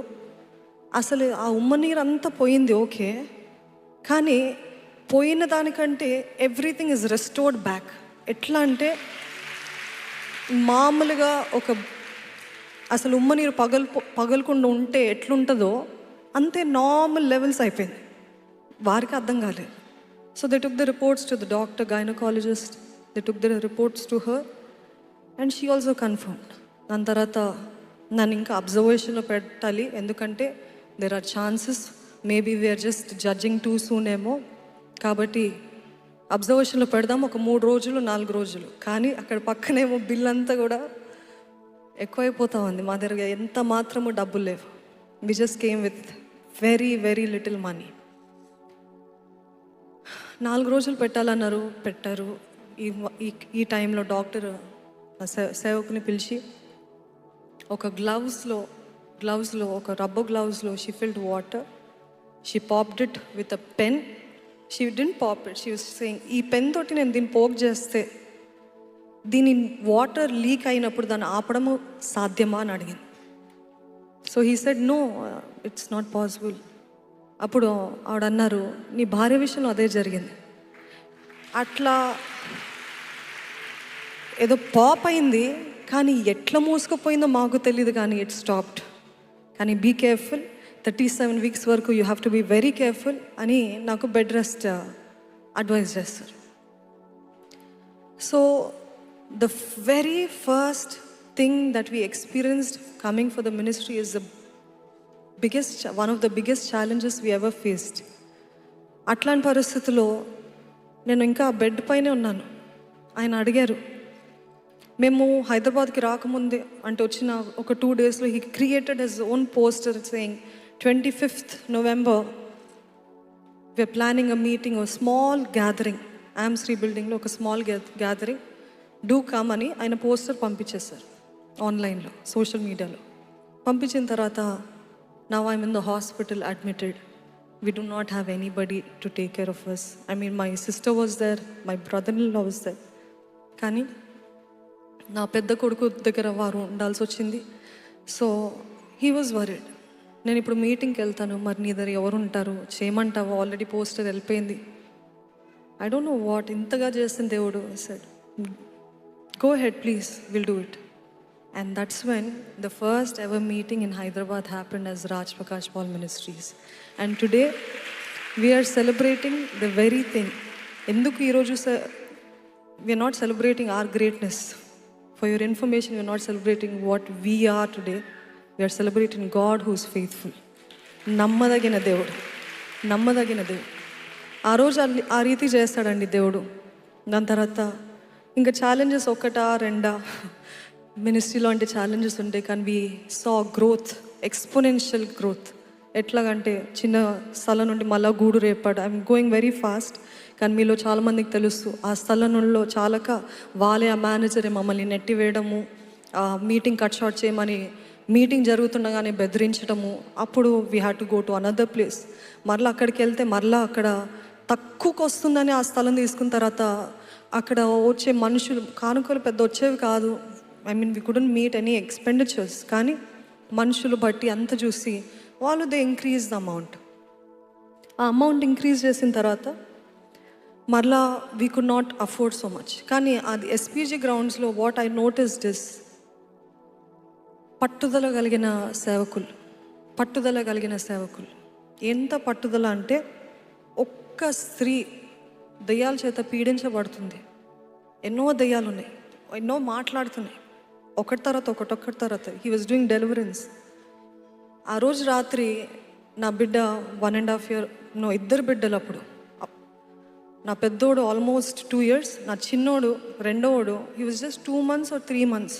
అసలు ఆ ఉమ్మ నీరు అంతా పోయింది, ఓకే, కానీ పోయిన దానికంటే ఎవ్రీథింగ్ ఈజ్ రెస్టోర్డ్ బ్యాక్. ఎట్లా అంటే మామూలుగా అసలు ఉమ్మ నీరు పగలకుండా ఉంటే ఎట్లుంటుందో అంతే నార్మల్ లెవెల్స్ అయిపోయింది. వారికి అర్థం కాలేదు. So they took the reports to the doctor, gynaecologist, they took the reports to her and she also confirmed. దాని తర్వాత నన్ను ఇంకా అబ్జర్వేషన్లో పెట్టాలి, ఎందుకంటే there are chances maybe we're just judging too soon ఏమో, కాబట్టి అబ్జర్వేషన్లో పెడదాం ఒక 3 రోజులు 4 రోజులు. కానీ అక్కడ పక్కనేమో బిల్ అంతా కూడా ఎక్కువైపోతా ఉంది. మా దగ్గర ఎంత మాత్రము డబ్బులు లేవు. We just came with very very little money. 4 రోజులు పెట్టాలన్నారు, పెట్టారు. ఈ టైంలో డాక్టర్ సేవకుని పిలిచి ఒక గ్లౌస్లో ఒక రబ్బర్ గ్లౌస్లో she filled water, she popped it with a pen. She didn't pop it, she was saying, ఈ పెన్ తోటి నేను దీన్ని పోక్ చేస్తే దీని వాటర్ లీక్ అయినప్పుడు దాన్ని ఆపడము సాధ్యమా అని అడిగింది. So he said no, it's not possible. అప్పుడు ఆవిడ అన్నారు, నీ భార్య విషయంలో అదే జరిగింది. అట్లా ఏదో పాప్ అయింది, కానీ ఎట్లా మూసుకుపోయిందో మాకు తెలియదు, కానీ ఇట్ స్టాప్డ్. కానీ బీ కేర్ఫుల్, 37 weeks వరకు you have to be very careful అని నాకు బెడ్ రెస్ట్ అడ్వైజ్ చేస్తారు. So the very first thing that we experienced coming for the ministry is one of the biggest challenges we ever faced. అట్లాంటి పరిస్థితుల్లో నేను ఇంకా bed పైనే ఉన్నాను. ఆయన అడిగారు, మేము హైదరాబాద్కి రాకముందే అంటే వచ్చిన ఒక 2 daysలో he created his own poster saying 25th November we're planning a meeting, a small gathering, Amshri బిల్డింగ్లో ఒక స్మాల్ గ్యాదరింగ్, డూ కమ్ అని ఆయన పోస్టర్ పంపించేశారు ఆన్లైన్లో, సోషల్ మీడియాలో. పంపించిన తర్వాత now I'm in the hospital admitted, we do not have anybody to take care of us. I mean my sister was there, my brother in law was there, కానీ నా పెద్ద కొడుకు దగ్గర వారు ఉండాల్సి వచ్చింది. సో హీ వాజ్ వరీడ్, నేను ఇప్పుడు మీటింగ్కి వెళ్తాను, మరి నీ దగ్గర ఎవరు ఉంటారు, చేయమంటావు, ఆల్రెడీ పోస్టర్ వెళ్ళిపోయింది. ఐ డోంట్ నో వాట్, ఇంతగా చేసిన దేవుడు said, go ahead please, we'll do it. And that's when the first ever meeting in Hyderabad happened as Raj Prakash Paul Ministries. And today we are celebrating the very thing. Enduku ee roju we are not celebrating our greatness. For your information, we are not celebrating what we are today. We are celebrating God who is faithful. నమ్మదగిన దేవుడు. ఆ రోజు ఆ రీతి చేస్తాడండి దేవుడు. దాని తర్వాత ఇంకా ఛాలెంజెస్ 1-2 మినిస్ట్రీలో అంటే ఛాలెంజెస్ ఉంటాయి, కానీ వి సా గ్రోత్, ఎక్స్పోనెన్షియల్ గ్రోత్. ఎట్లాగంటే చిన్న స్థలం నుండి మళ్ళీ గూడు రేపాడు. ఐఎమ్ గోయింగ్ వెరీ ఫాస్ట్, కానీ మీలో చాలామందికి తెలుసు ఆ స్థలంలో చాలక వాళ్ళే ఆ మేనేజరే మమ్మల్ని నెట్టివేయడము, మీటింగ్ కట్ షార్ట్ చేయమని మీటింగ్ జరుగుతుండగానే బెదిరించడము. అప్పుడు we had to go to another place. మరలా అక్కడికి వెళ్తే మరలా అక్కడ తక్కువకు వస్తుందని ఆ స్థలం తీసుకున్న తర్వాత అక్కడ వచ్చే మనుషులు కానుకలు పెద్ద వచ్చేవి కాదు. I mean we couldn't meet any expenditures. కానీ మనుషులు బట్టి అంత చూసి వాళ్ళు దే ఇంక్రీజ్ ద అమౌంట్. ఆ అమౌంట్ ఇంక్రీజ్ చేసిన తర్వాత మరలా we could not afford so much. కానీ అది ఎస్పీజీ గ్రౌండ్స్లో వాట్ ఐ నోటిస్డ్ ఇస్ పట్టుదల కలిగిన సేవకులు. పట్టుదల కలిగిన సేవకులు ఎంత పట్టుదల అంటే, ఒక్క స్త్రీ దయ్యాల చేత పీడించబడుతుంది. ఎన్నో దయ్యాలు ఉన్నాయి, ఎన్నో మాట్లాడుతున్నాయి, ఒకటి తర్వాత హీ వాజ్ డూయింగ్ డెలివరెన్స్. ఆ రోజు రాత్రి నా బిడ్డ 1.5 year, ఇద్దరు బిడ్డలు అప్పుడు. నా పెద్దోడు ఆల్మోస్ట్ 2 years, నా చిన్నోడు రెండోడు he was just 2 months or 3 months.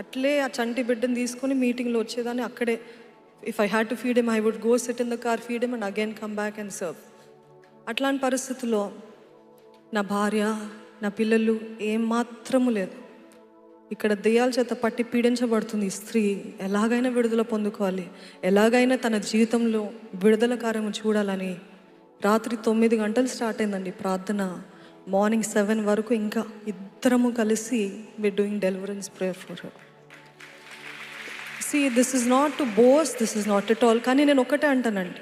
అట్లే ఆ చంటి బిడ్డను తీసుకొని మీటింగ్లో వచ్చేదాన్ని. అక్కడే if I had to feed him, I would go sit in the car, feed him and again come back and serve. అట్లాంటి పరిస్థితుల్లో నా భార్య, నా పిల్లలు ఏమాత్రము లేదు. ఇక్కడ దెయ్యాల చేత పట్టి పీడించబడుతుంది ఈ స్త్రీ. ఎలాగైనా విడుదల పొందుకోవాలి, ఎలాగైనా తన జీవితంలో విడుదల కార్యము చూడాలని రాత్రి 9 గంటలు స్టార్ట్ అయిందండి ప్రార్థన. మార్నింగ్ 7 వరకు ఇంకా ఇద్దరము కలిసి we're doing deliverance prayer for her. See, this is not to boast, this is not at all. కానీ నేను ఒకటే అంటానండి,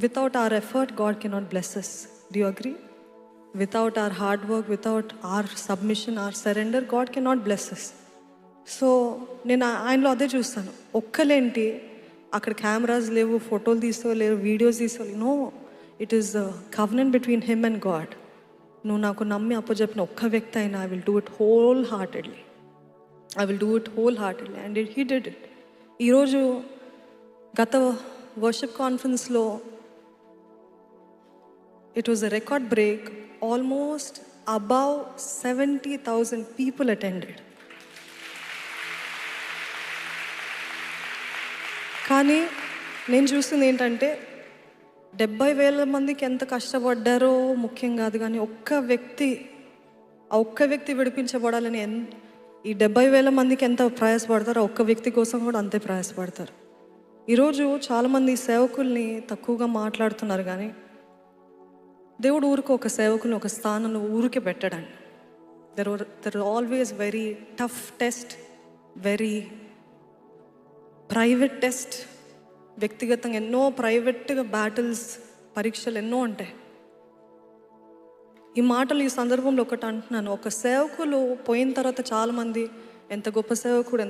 without our effort God cannot bless us. Do you agree? Without our hard work, without our submission, our surrender, God cannot bless us. So నేను ఆయనలో అదే చూస్తాను. ఒక్కలేంటి అక్కడ cameras లేవు, ఫోటోలు తీసుకోలేవు, వీడియోస్ తీసుకోలేవు. No, it is the covenant between him and God. నువ్వు నాకు నమ్మి అప్పచెప్పిన ఒక్క వ్యక్తి అయినా I will do it wholeheartedly. And he did it. ఈరోజు గత వర్షిప్ కాన్ఫరెన్స్లో it was a record break. Almost above 70,000 people attended. కానీ నేను చూసింది ఏంటంటే 70,000 మందికి ఎంత కష్టపడ్డారో ముఖ్యం కాదు, కానీ ఒక్క వ్యక్తి విడిపించబడాలని ఈ 70,000 మందికి ఎంత ప్రయాసపడతారో ఒక్క వ్యక్తి కోసం కూడా అంతే ప్రయాసపడతారు. ఈరోజు చాలామంది సేవకుల్ని తక్కువగా మాట్లాడుతున్నారు, కానీ దేవుడు ఊరికి ఒక సేవకుని ఒక స్థానంలో ఊరికే పెట్టడండి. There always very tough test, very private test. వ్యక్తిగతంగా ఎన్నో ప్రైవేట్గా బ్యాటిల్స్, పరీక్షలు ఎన్నో ఉంటాయి. ఈ మాటలు ఈ సందర్భంలో ఒకటి అంటున్నాను, ఒక సేవకులు పోయిన తర్వాత చాలామంది ఎంత గొప్ప సేవకుడు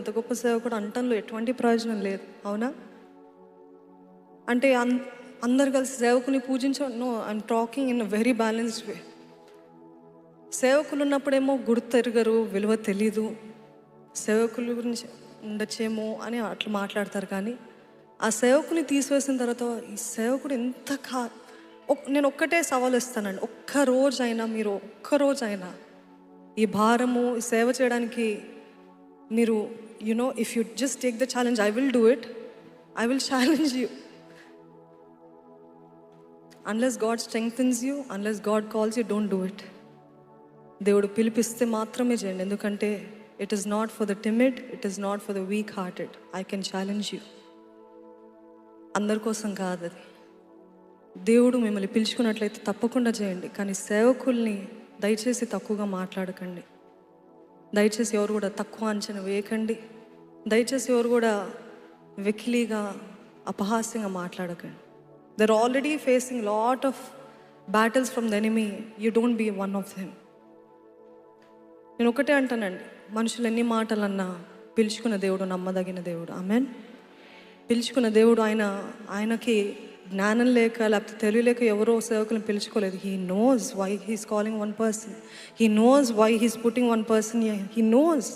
అంటంలో ఎటువంటి ప్రయోజనం లేదు. అవునా? అంటే అందరు కలిసి సేవకుని no, I'm talking in a very balanced way. సేవకులు ఉన్నప్పుడేమో గుర్తెరగరు, విలువ తెలీదు, సేవకుల గురించి ఉండొచ్చేమో అని అట్లా మాట్లాడతారు. కానీ ఆ సేవకుని తీసివేసిన తర్వాత ఈ సేవకుడు నేను ఒక్కటే సవాల్ ఇస్తానండి, మీరు ఒక్కరోజైనా ఈ భారము ఈ సేవ చేయడానికి మీరు if you just take the challenge, I will do it, I will challenge you. Unless God strengthens you, unless God calls you, don't do it. దేవుడు పిలిపిస్తే మాత్రమే చేయండి. ఎందుకంటే it is not for the timid, it is not for the weak hearted. I can challenge you. అందరి కోసం కాదు అది. దేవుడు మిమ్మల్ని పిలుచుకున్నట్లయితే తప్పకుండా చేయండి. కానీ సేవకుల్ని దయచేసి తక్కువగా మాట్లాడకండి. దయచేసి ఎవరు కూడా తక్కువ అంచనా వేయకండి. దయచేసి ఎవరు కూడా వెకిలీగా అపహాస్యంగా మాట్లాడకండి. They're already facing lot of battles from the enemy. You don't be one of them. నేను ఒకటే అంటానండి, మనుషులు ఎన్ని మాటలన్నా పిలుచుకున్న దేవుడు నమ్మదగిన దేవుడు. ఆమెన్. పిలుచుకున్న దేవుడు ఆయనకి జ్ఞానం లేక లేకపోతే తెలియలేక ఎవరో సేవకులను పిలుచుకోలేదు. He knows why he's calling one person, he knows why he's putting one person, he knows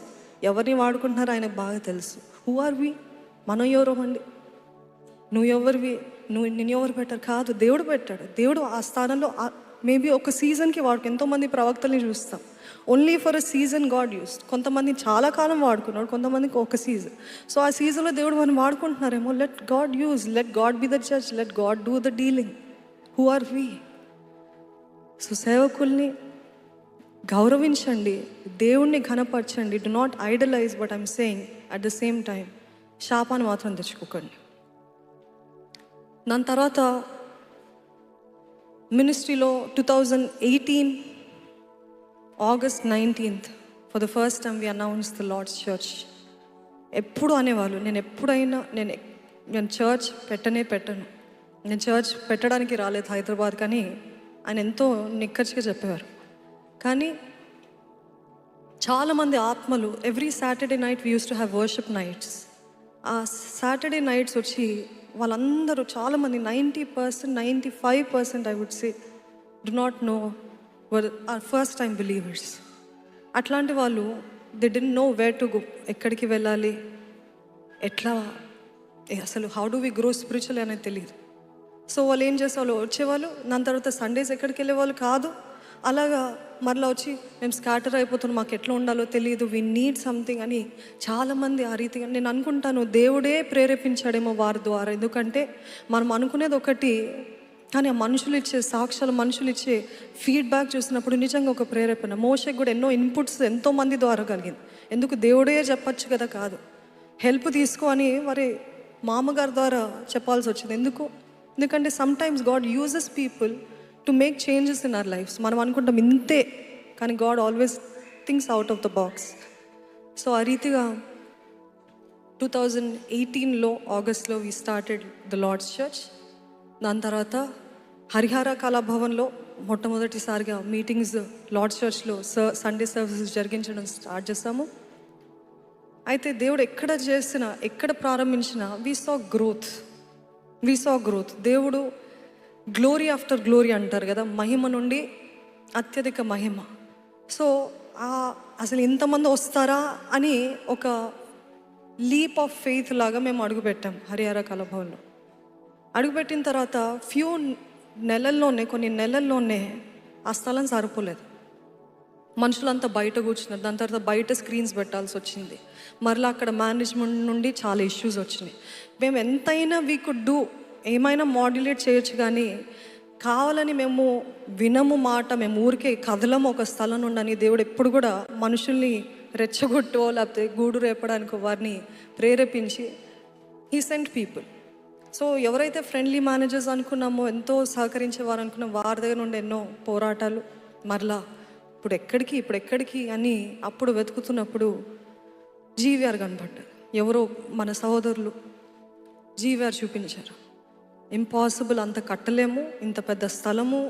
ఎవరిని వాడుకుంటున్నారో ఆయనకు బాగా తెలుసు. Who are we? మనం ఎవరో అండి? నువ్వు ఎవరివి? నిన్ను ఎవరు పెట్టారు? కాదు, దేవుడు పెట్టాడు. దేవుడు ఆ స్థానంలో మేబీ ఒక సీజన్కి ఎంతోమంది ప్రవక్తల్ని చూస్తాం. Only for a season God use. కొంతమంది చాలా కాలం వాడుకున్నాడు, కొంతమందికి ఒక సీజన్. సో ఆ సీజన్లో దేవుడు మనం వాడుకుంటున్నారేమో. Let God use, let God be the judge, let God do the dealing. Who are we? So సేవకుల్ని గౌరవించండి, దేవుణ్ణి ఘనపరచండి. Do not idolize. But I'm saying at the same time శాపాన్ని మాత్రం తెచ్చుకోకండి. దాని తర్వాత మినిస్ట్రీలో 2018 August 19th for the first time we announce the Lord's church. ఎప్పుడు అనేవాళ్ళు, నేను చర్చ్ పెట్టను, నేను చర్చ్ పెట్టడానికి రాలేదు హైదరాబాద్, కానీ ఆయన ఎంతో నిక్కచ్చిగా చెప్పేవారు. కానీ చాలామంది ఆత్మలు every Saturday night we use to have worship nights. ఆ సాటర్డే నైట్స్ వచ్చి వాళ్ళందరూ చాలామంది 90%, 95% I would say do not know were are first time believers. అట్లాంటి వాళ్ళు they didn't know where to go, ఎక్కడికి వెళ్ళాలి, ఎట్లా, అసలు how do we grow spiritual అనేది తెలియదు. సో వాళ్ళు ఏం చేసేవాళ్ళు, వచ్చేవాళ్ళు, దాని తర్వాత సండేస్ ఎక్కడికి వెళ్ళేవాళ్ళు కాదు. అలాగా మరలా వచ్చి మేము స్కాటర్ అయిపోతున్నాం, మాకు ఎట్లా ఉండాలో తెలియదు, వీ నీడ్ సంథింగ్ అని చాలామంది ఆ రీతిగా. నేను అనుకుంటాను దేవుడే ప్రేరేపించాడేమో వారి ద్వారా. ఎందుకంటే మనం అనుకునేది ఒకటి, కానీ ఆ మనుషులు ఇచ్చే సాక్ష్యాలు, మనుషులు ఇచ్చే ఫీడ్బ్యాక్ చూసినప్పుడు నిజంగా ఒక ప్రేరేపణ. మోషకి కూడా ఎన్నో ఇన్పుట్స్ ఎంతోమంది ద్వారా కలిగింది. ఎందుకు దేవుడే చెప్పచ్చు కదా, కాదు, హెల్ప్ తీసుకో అని వారి మామగారి ద్వారా చెప్పాల్సి వచ్చింది. ఎందుకంటే sometimes God uses people to make changes in our lifes. మనం అనుకుంటాం ఇంతే, కానీ God always thinks out of the box. So ఆ రీతిగా 2018లో ఆగస్ట్లో we started the Lord's church. దాని తర్వాత హరిహర కళాభవన్లో మొట్టమొదటిసారిగా మీటింగ్స్ లార్డ్స్ చర్చ్లో సండే సర్వీసెస్ జరిగించడం స్టార్ట్ చేస్తాము. అయితే దేవుడు ఎక్కడ ప్రారంభించినా వీ సా గ్రోత్. దేవుడు గ్లోరీ ఆఫ్టర్ గ్లోరీ అంటారు కదా, మహిమ నుండి అత్యధిక మహిమ. సో అసలు ఇంతమంది వస్తారా అని ఒక లీప్ ఆఫ్ ఫెయిత్ లాగా మేము అడుగుపెట్టాం హరిహర కళాభవన్లో. అడుగుపెట్టిన తర్వాత కొన్ని నెలల్లోనే ఆ స్థలం సరిపోలేదు. మనుషులంతా బయట కూర్చున్నారు. దాని తర్వాత బయట స్క్రీన్స్ పెట్టాల్సి వచ్చింది. మరలా అక్కడ మేనేజ్మెంట్ నుండి చాలా ఇష్యూస్ వచ్చినాయి. మేము ఎంతైనా వీ కుడ్ డూ, ఏమైనా మాడ్యులేట్ చేయొచ్చు, కానీ కావాలని మేము వినము మాట, మేము ఊరికే కదలము ఒక స్థలం నుండి. దేవుడు ఎప్పుడు కూడా మనుషుల్ని రెచ్చగొట్టో లేకపోతే గూడు రేపడానికి వారిని ప్రేరేపించి హీ సెంట్ పీపుల్. సో ఎవరైతే ఫ్రెండ్లీ మేనేజర్స్ అనుకున్నామో, ఎంతో సహకరించేవారు అనుకున్నాం, వారి దగ్గర నుండి ఎన్నో పోరాటాలు. మరలా ఇప్పుడు ఎక్కడికి అని అప్పుడు వెతుకుతున్నప్పుడు జీవీఆర్ కనపడ్డారు. ఎవరో మన సహోదరులు జీవీఆర్ చూపించారు. ఇంపాసిబుల్, అంత కట్టలేము, ఇంత పెద్ద స్థలము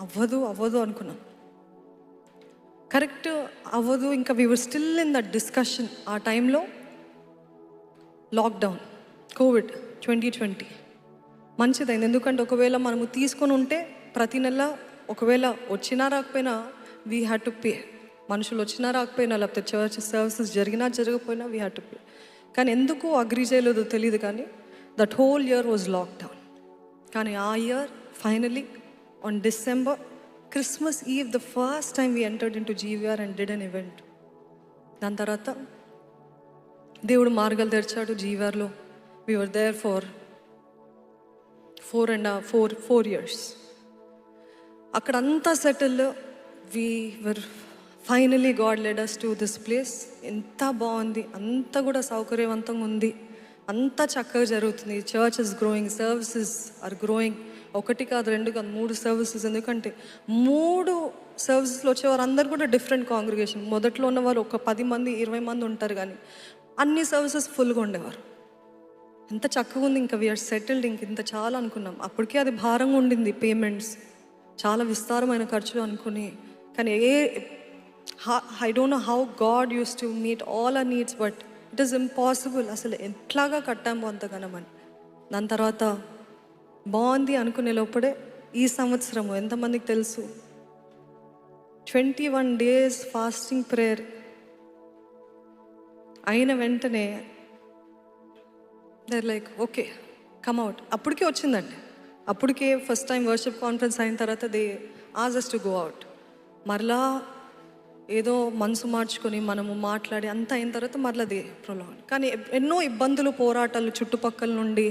అవ్వదు అనుకున్నాం. కరెక్ట్ అవ్వదు. ఇంకా we were still in that discussion. ఆ టైంలో లాక్డౌన్, కోవిడ్ 2020 మంచిదైంది. ఎందుకంటే ఒకవేళ మనము తీసుకొని ఉంటే ప్రతి నెల ఒకవేళ వచ్చినా రాకపోయినా వీ హ్యాడ్ టు పే. మనుషులు వచ్చినా రాకపోయినా, లేకపోతే చర్చ్ సర్వీసెస్ జరిగినా జరగకపోయినా వీ హ్యాడ్ టు పే. కానీ ఎందుకు అగ్రీ చేయలేదో తెలియదు, కానీ that whole year was lockdown. కానీ ఆ year finally on December Christmas Eve the first time we entered into GVR and did an event. దాని తర్వాత దేవుడు మార్గాలు తెరిచాడు. జీవీఆర్లో we were there for 4 years. అక్కడంతా settle. we were finally God led us to this place. ఎంత బాగుంది, అంతా కూడా సౌకర్యవంతంగా ఉంది, అంతా చక్కగా జరుగుతుంది. Church is growing, services are growing. 1 కాదు 2 కాదు 3 సర్వీసెస్. ఎందుకంటే 3 సర్వీసెస్లో వచ్చేవారు అందరు కూడా డిఫరెంట్ కాంగ్రిగేషన్. మొదట్లో ఉన్నవారు ఒక 10 మంది 20 మంది ఉంటారు, కానీ అన్ని సర్వీసెస్ ఫుల్గా ఉండేవారు. ఎంత చక్కగా ఉంది. ఇంకా వీఆర్ సెటిల్డ్, ఇంత చాలా అనుకున్నాం. అప్పటికే అది భారంగా ఉండింది, పేమెంట్స్ చాలా విస్తారమైన ఖర్చులు అనుకుని. కానీ I don't know how God use to meet all our needs, but it is impossible. అసలు ఎట్లాగా కట్టాము అంతగానమని. దాని తర్వాత బాగుంది అనుకునే లోపడే ఈ సంవత్సరము ఎంతమందికి తెలుసు 21 days ఫాస్టింగ్ ప్రేయర్ అయిన వెంటనే they're like okay come out. అప్పటికే వచ్చిందండి. అప్పటికే ఫస్ట్ టైం వర్షిప్ కాన్ఫరెన్స్ అయిన తర్వాత they asked us to go out. మరలా ఏదో మనసు మార్చుకొని మనము మాట్లాడి అంతా అయిన తర్వాత మరలా దే ప్రొలాంగ్. కానీ ఎన్నో ఇబ్బందులు, పోరాటాలు చుట్టుపక్కల నుండి,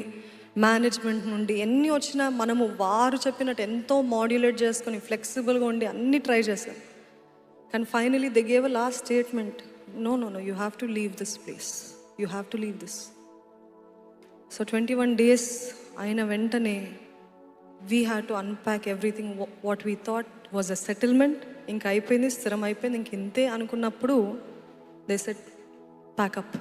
మేనేజ్మెంట్ నుండి ఎన్ని వచ్చినా మనము వారు చెప్పినట్టు ఎంతో మాడ్యులేట్ చేసుకొని ఫ్లెక్సిబుల్గా ఉండి అన్నీ ట్రై చేశాం. కానీ finally they gave a last statement, no you have to leave this place, you have to leave this. So 21 days అయిన వెంటనే we had to unpack everything what we thought was a settlement. ఇంక అయిపోయింది, స్థిరం అయిపోయింది, ఇంక ఇంతే అనుకున్నప్పుడు they set pack up.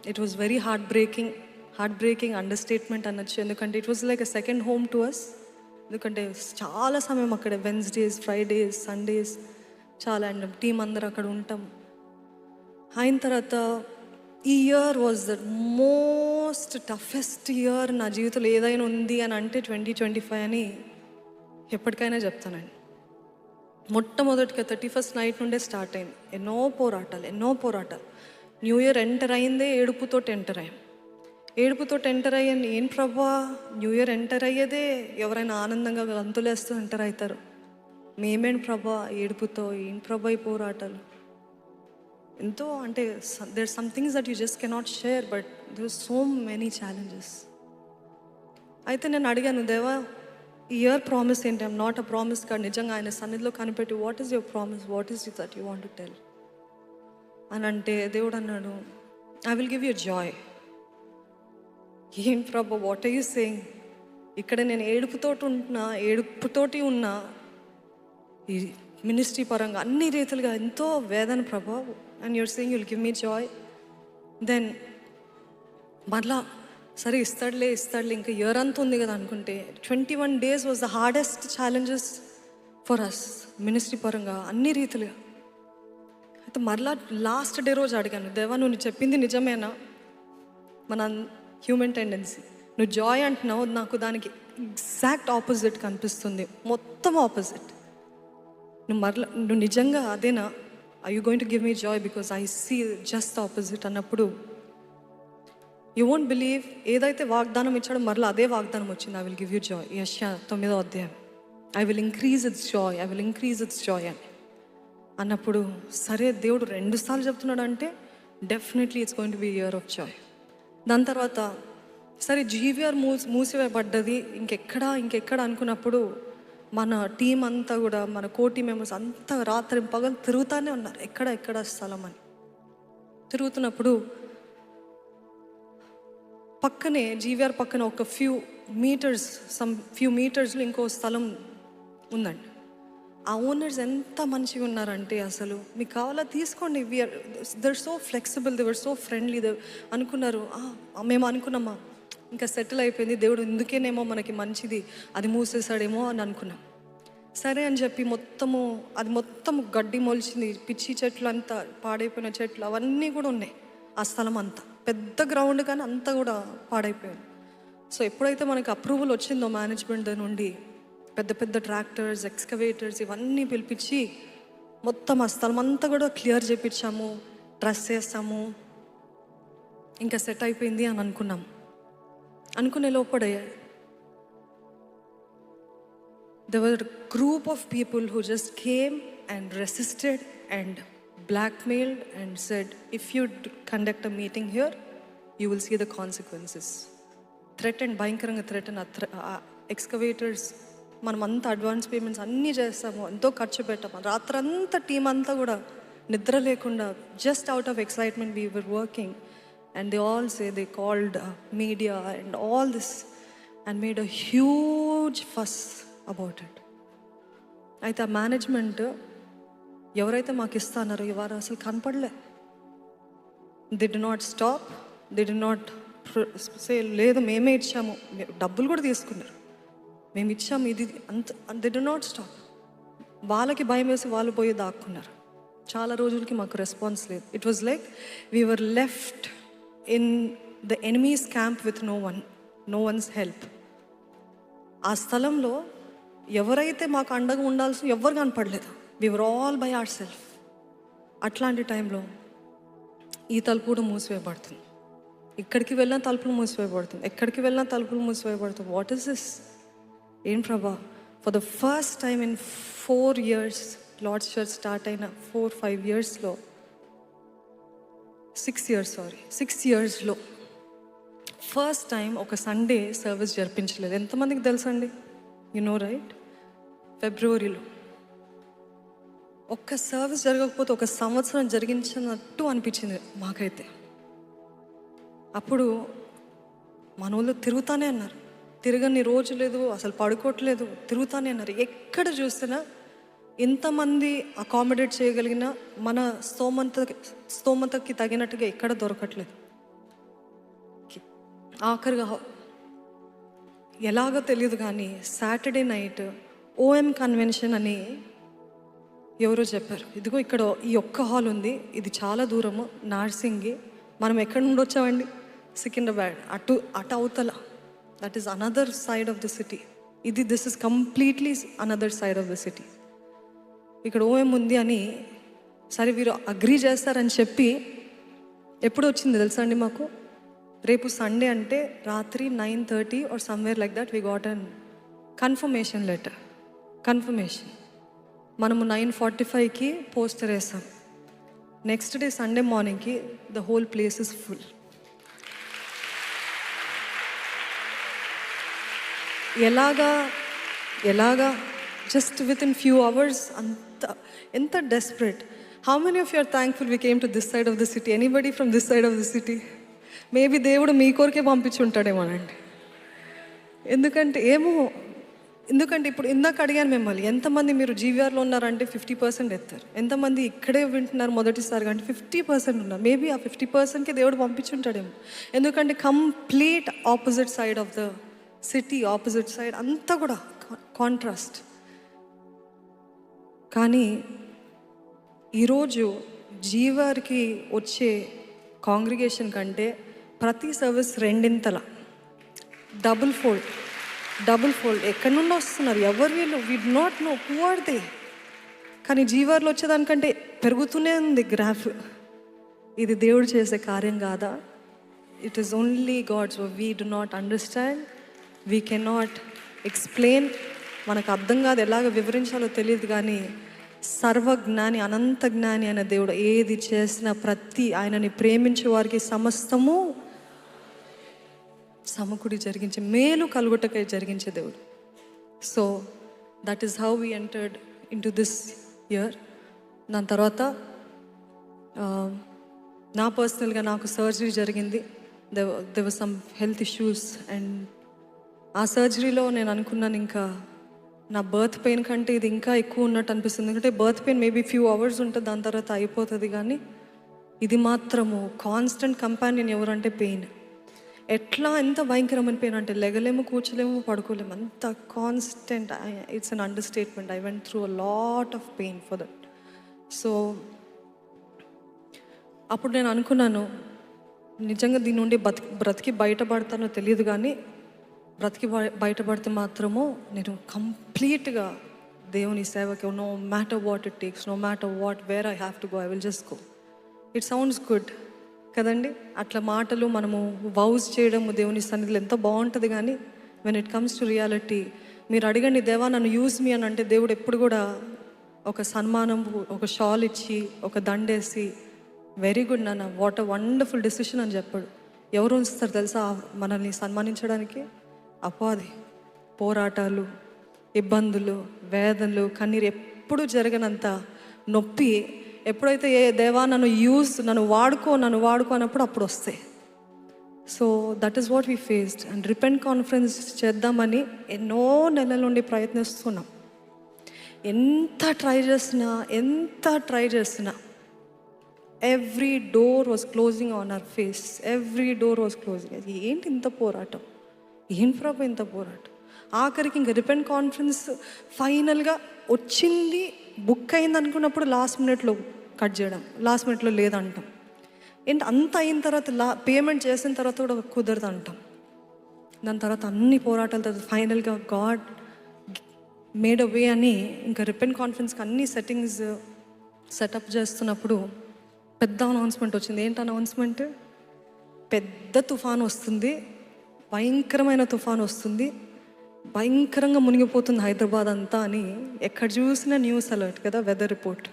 It was very heartbreaking understatement అనొచ్చు. ఎందుకంటే it was like a second home to us. ఎందుకంటే చాలా సమయం అక్కడ వెన్స్డేస్, ఫ్రైడేస్, సండేస్ చాలా అండ్ టీం అందరూ అక్కడ ఉంటాం. అయిన తర్వాత ఈ year was the most toughest year నా జీవితంలో ఏదైనా ఉంది అని అంటే 2025 అని ఎప్పటికైనా చెప్తానండి. మొట్టమొదటిగా 31st నైట్ నుండే స్టార్ట్ అయింది. ఎన్నో పోరాటాలు. న్యూ ఇయర్ ఎంటర్ అయిందే ఏడుపుతో ఎంటర్ అయ్యాను. ఏం ప్రభా, న్యూ ఇయర్ ఎంటర్ అయ్యేదే ఎవరైనా ఆనందంగా గంతులేస్తూ ఎంటర్ అవుతారు, మేమేంటి ప్రభా ఏడుపుతో, ఏం ప్రభా ఈ పోరాటాలు. ఎంతో అంటే there some things that you just cannot share, but there so many challenges. అయితే నేను అడిగాను, దేవా ఈ ఇయర్ ప్రామిస్ ఏంటి? I'm not a promise card. నిజంగా ఆయన సన్నిధిలో కనిపెట్టి what is your promise, what is it that you want to tell అని అంటే దేవుడు అన్నాడు, I will give you joy. ఏం ప్రభా, వాట్ ఆర్ యూ సేయింగ్? ఇక్కడ నేను ఏడుపుతోటి ఉన్నా ఈ మినిస్ట్రీ పరంగా అన్ని రీతులుగా ఎంతో వేదన ప్రభా, and you're saying you'll give me joy. Then మరలా సరే ఇస్తాడులే ఇంకా ఇయర్ అంతా ఉంది కదా అనుకుంటే 21 days was the hardest challenges for us ministry పరంగా అన్ని రీతిలుగా. అయితే మరలా లాస్ట్ డే రోజు అడిగాను, దేవా నువ్వు చెప్పింది నిజమేనా? మన హ్యూమన్ టెండెన్సీ, నువ్వు జాయ్ అంటున్నావు, నాకు దానికి ఎగ్జాక్ట్ ఆపోజిట్ కనిపిస్తుంది, మొత్తం ఆపోజిట్. నువ్వు నిజంగా అదేనా? I you going to give me joy? Because I see just opposite అన్నప్పుడు యూ వోంట్ బిలీవ్, ఏదైతే వాగ్దానం ఇచ్చాడో మరలా అదే వాగ్దానం వచ్చింది. I will give you joy. యెషయా 9వ అధ్యాయం, I will increase its joy అని అన్నప్పుడు, సరే దేవుడు 2 సార్లు చెప్తున్నాడు అంటే definitely it's going to be year of joy. దాని తర్వాత సరే జీవీఆర్ మూసివేయబడ్డది, ఇంకెక్కడ అనుకున్నప్పుడు మన టీం అంతా కూడా, మన కోటి మెంబర్స్ అంతా రాత్రి పగలు తిరుగుతూనే ఉన్నారు, ఎక్కడ స్థలం అని తిరుగుతున్నప్పుడు పక్కనే జీవీఆర్ పక్కన ఒక ఫ్యూ మీటర్స్లో ఇంకో స్థలం ఉందండి. ఆ ఓనర్స్ ఎంత మంచిగా ఉన్నారంటే అసలు మీకు కావాలా తీసుకోండి, there so flexible, they were so friendly. అనుకున్నారు, మేము అనుకున్నామా ఇంకా సెటిల్ అయిపోయింది, దేవుడు ఎందుకేనేమో మనకి మంచిది అది మూసేసాడేమో అని అనుకున్నాం. సరే అని చెప్పి మొత్తం గడ్డి మొలిచింది, పిచ్చి చెట్లు అంతా, పాడైపోయిన చెట్లు అవన్నీ కూడా ఉన్నాయి. ఆ స్థలం అంతా పెద్ద గ్రౌండ్ కానీ అంతా కూడా పాడైపోయింది. సో ఎప్పుడైతే మనకి అప్రూవల్ వచ్చిందో మేనేజ్మెంట్ నుండి, పెద్ద ట్రాక్టర్స్, ఎక్స్కవేటర్స్ ఇవన్నీ పిలిపించి మొత్తం ఆ స్థలం అంతా కూడా క్లియర్ చేయించాము, డ్రెస్ చేస్తాము, ఇంకా సెట్ అయిపోయింది అని అనుకునే లోపడే there were a group of people who just came and resisted and blackmailed and said, if you conduct a meeting here, you will see the consequences. భయంకరంగా థ్రెటన్ ఎక్స్కవేటర్స్ మనమంతా advance payments అన్నీ చేస్తాము, ఎంతో ఖర్చు పెట్టాము, రాత్రంతా టీం అంతా కూడా నిద్ర లేకుండా just out of excitement we were working. And they all say they called media and all this and made a huge fuss about it. అయితే ఆ మేనేజ్మెంట్ ఎవరైతే మాకు ఇస్తారో వారు అసలు కనపడలే. They did not stop, they did not say లేదు మేమే ఇచ్చాము, డబ్బులు కూడా తీసుకున్నారు, మేము ఇచ్చాము ఇది అంత. They did not stop. వాళ్ళకి భయం వేసి వాళ్ళు పోయి దాక్కున్నారు. చాలా రోజులకి మాకు రెస్పాన్స్ లేదు. It was like we were left in the enemies camp with no ones help. ఆ స్థలంలో ఎవరైతే మాకు అండగా ఉండాల్సిన ఎవరు కనపడలేదు. We were all by our self. అట్లాంటి టైంలో ఈ తలుపు కూడా మూసివేయబడుతుంది, ఇక్కడికి వెళ్ళిన తలుపులు మూసివేయబడుతుంది, ఎక్కడికి వెళ్ళిన తలుపులు మూసివేయబడుతుంది. What is this? ఏం ప్రభా? For the first time in 4 years, Lord's church start అయిన 4-5 yearsలో 6 yearsలో ఫస్ట్ టైం ఒక సండే సర్వీస్ జరిపించలేదు. ఎంతమందికి తెలుసండి? You know right? ఫిబ్రవరిలో ఒక్క సర్వీస్ జరగకపోతే ఒక సంవత్సరం జరిగించినట్టు అనిపించింది మాకైతే. అప్పుడు మన వాళ్ళు తిరుగుతానే అన్నారు, తిరగని రోజు లేదు, అసలు పడుకోవట్లేదు, తిరుగుతానే అన్నారు. ఎక్కడ చూసినా ఎంతమంది అకామిడేట్ చేయగలిగినా మన స్తోమతకి తగినట్టుగా ఎక్కడ దొరకట్లేదు. ఆఖరిగా ఎలాగో తెలియదు కానీ సాటర్డే నైట్ ఓఎం కన్వెన్షన్ అని ఎవరో చెప్పారు. ఇదిగో ఇక్కడ ఈ ఒక్క హాల్ ఉంది, ఇది చాలా దూరము, నార్సింగి. మనం ఎక్కడి నుండి వచ్చామండి? సికింద్రాబాద్. అటు అవతల, that is another side of the city. This is completely another side of the city. ఇక్కడ ఓఎం ఉంది అని సరే వీరు అగ్రీ చేస్తారని చెప్పి ఎప్పుడు వచ్చింది తెలుసా అండి మాకు? రేపు సండే అంటే రాత్రి 9:30 or somewhere like that we got an confirmation letter. Confirmation మనము 9:45కి పోస్టర్ వేసాం. నెక్స్ట్ డే సండే మార్నింగ్కి the whole place is full. ఎలాగా just within few hours ఎంత desperate. How many of you are thankful we came to this side of the city? Anybody from this side of the city? Maybe దేవుడు మీ కొరకే పంపించుంటాడేమోనండి. ఎందుకంటే ఇప్పుడు ఇందాక అడిగాను మిమ్మల్ని, ఎంతమంది మీరు జీవీఆర్లో ఉన్నారంటే 50% ఎత్తారు. ఎంతమంది ఇక్కడే వింటున్నారు మొదటిసారిగా అంటే 50% ఉన్నారు. మేబీ ఆ 50%కి దేవుడు పంపించుంటాడేమో. ఎందుకంటే complete opposite side of the city, opposite side అంతా కూడా కాంట్రాస్ట్. కానీ ఈరోజు జీవార్కి వచ్చే కాంగ్రిగేషన్ కంటే ప్రతి సర్వీస్ రెండింతల డబుల్ ఫోల్డ్ ఎక్కడి నుండి వస్తున్నారు, ఎవరు వీళ్ళు, we do not know who are they. కానీ జీవార్లో వచ్చేదానికంటే పెరుగుతూనే ఉంది గ్రాఫ్. ఇది దేవుడు చేసే కార్యం కాదా? It is only God's. We do not understand, we cannot explain. మనకు అర్థం కాదు, ఎలాగ వివరించాలో తెలియదు. కానీ సర్వజ్ఞాని, అనంత జ్ఞాని అయిన దేవుడు ఏది చేసినా ఆయనని ప్రేమించే వారికి సమస్తము సమకూడి జరిగించే, మేలు కలుగుటకై జరిగించే దేవుడు. So that is how we entered in to this year. దాని తర్వాత నా పర్సనల్గా నాకు సర్జరీ జరిగింది. There were some health issues. And ఆ సర్జరీలో నేను అనుకున్నాను, ఇంకా నా బర్త్ పెయిన్ కంటే ఇది ఇంకా ఎక్కువ ఉన్నట్టు అనిపిస్తుంది. ఎందుకంటే birth pain maybe few hours ఉంటుంది, దాని తర్వాత అయిపోతుంది. కానీ ఇది మాత్రము కాన్స్టెంట్ కంపానియన్ ఎవరంటే పెయిన్. ఎంత భయంకరమైన పెయిన్ అంటే లెగలేము, కూర్చోలేము, పడుకోలేము, అంత constant. It's an under statement. I went through a lot of pain for that. So అప్పుడు నేను అనుకున్నాను, నిజంగా దీని నుండి బ్రతికి బయటపడతానో తెలియదు, కానీ బ్రతికి బయటపడితే మాత్రము నేను కంప్లీట్గా దేవుని సేవకి, no matter what it takes, no matter what where I have to go, I will just go. It sounds good కదండి. అట్లా మాటలు మనము వౌస్ చేయడము దేవుని సన్నిధిలో ఎంత బాగుంటుంది. కానీ when it comes to reality, మీరు అడగండి, దేవా నన్ను యూజ్ మీ అని అంటే దేవుడు ఎప్పుడు కూడా ఒక సన్మానం, ఒక షాల్ ఇచ్చి, ఒక దండేసి వెరీ గుడ్ నాన్న, వాట్ అ వండర్ఫుల్ డెసిషన్ అని చెప్పాడు. ఎవరు ఉంచుతారు తెలుసా మనల్ని సన్మానించడానికి? అపాధి, పోరాటాలు, ఇబ్బందులు, వేదనలు, కన్నీరు ఎప్పుడు జరగనంత నొప్పి ఎప్పుడైతే దేవా నన్ను వాడుకో అన్నప్పుడు అప్పుడు వస్తాయి. So that is what we faced. And repent conference చేద్దామని ఎన్నో నెలల నుండి ప్రయత్నిస్తున్నాం. ఎంత ట్రై చేసినా every door was closing on hour face. ఏంటి ఇంత పోరాటం, ఏం ప్రభు ఇంత పోరాటం. ఆఖరికి ఇంకా రిపెంట్ కాన్ఫరెన్స్ ఫైనల్గా వచ్చింది, బుక్ అయింది అనుకున్నప్పుడు లాస్ట్ మినిట్లో కట్ చేయడం, లాస్ట్ మినిట్లో లేదంటాం. ఏంటి అంత అయిన తర్వాత పేమెంట్ చేసిన తర్వాత కూడా కుదరదు అంటాం. దాని తర్వాత అన్ని పోరాటాల తర్వాత ఫైనల్గా గాడ్ మేడ్ అ వే అని ఇంకా రిపెంట్ కాన్ఫరెన్స్కి అన్ని సెట్టింగ్స్ సెటప్ చేస్తున్నప్పుడు పెద్ద అనౌన్స్మెంట్ వచ్చింది. ఏంటి అనౌన్స్మెంట్? పెద్ద తుఫాను వస్తుంది, భయంకరమైన తుఫాను వస్తుంది, భయంకరంగా మునిగిపోతుంది హైదరాబాద్ అంతా అని. ఎక్కడ చూసినా న్యూస్ అలర్ట్ కదా, weather report.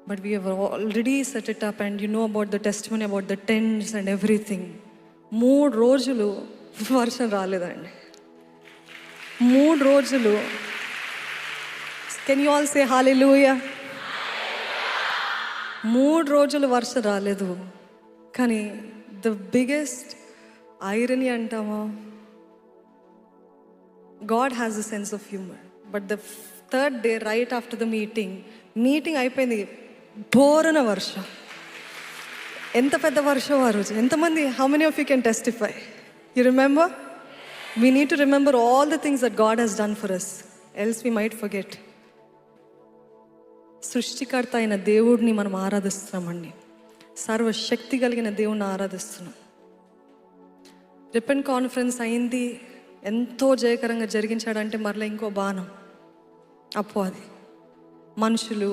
But we have already set it up and you know about the testimony, about the tents and everything. 3 రోజులు వర్షం రాలేదండి. 3 రోజులు. Can you all say hallelujah? 3 రోజులు వర్షం రాలేదు. కానీ ద బిగ్గెస్ట్ ఐరనీ అంటామా, God has a sense of humour. But the third day right after the meeting అయిపోయింది, బోరన వర్షం. ఎంత పెద్ద వర్షం ఆ రోజు. ఎంతమంది, how many of you can testify? You remember? We need to remember all the things that God has done for us, else we might forget. సృష్టికర్త అయిన దేవుడిని మనం ఆరాధిస్తున్నామండి. సర్వశక్తి కలిగిన దేవుణ్ణి ఆరాధిస్తున్నాం. రిపెంట్ కాన్ఫరెన్స్ అయింది, ఎంతో జయకరంగా జరిగించాడంటే మరలా ఇంకో బాణం అపవాది. మనుషులు,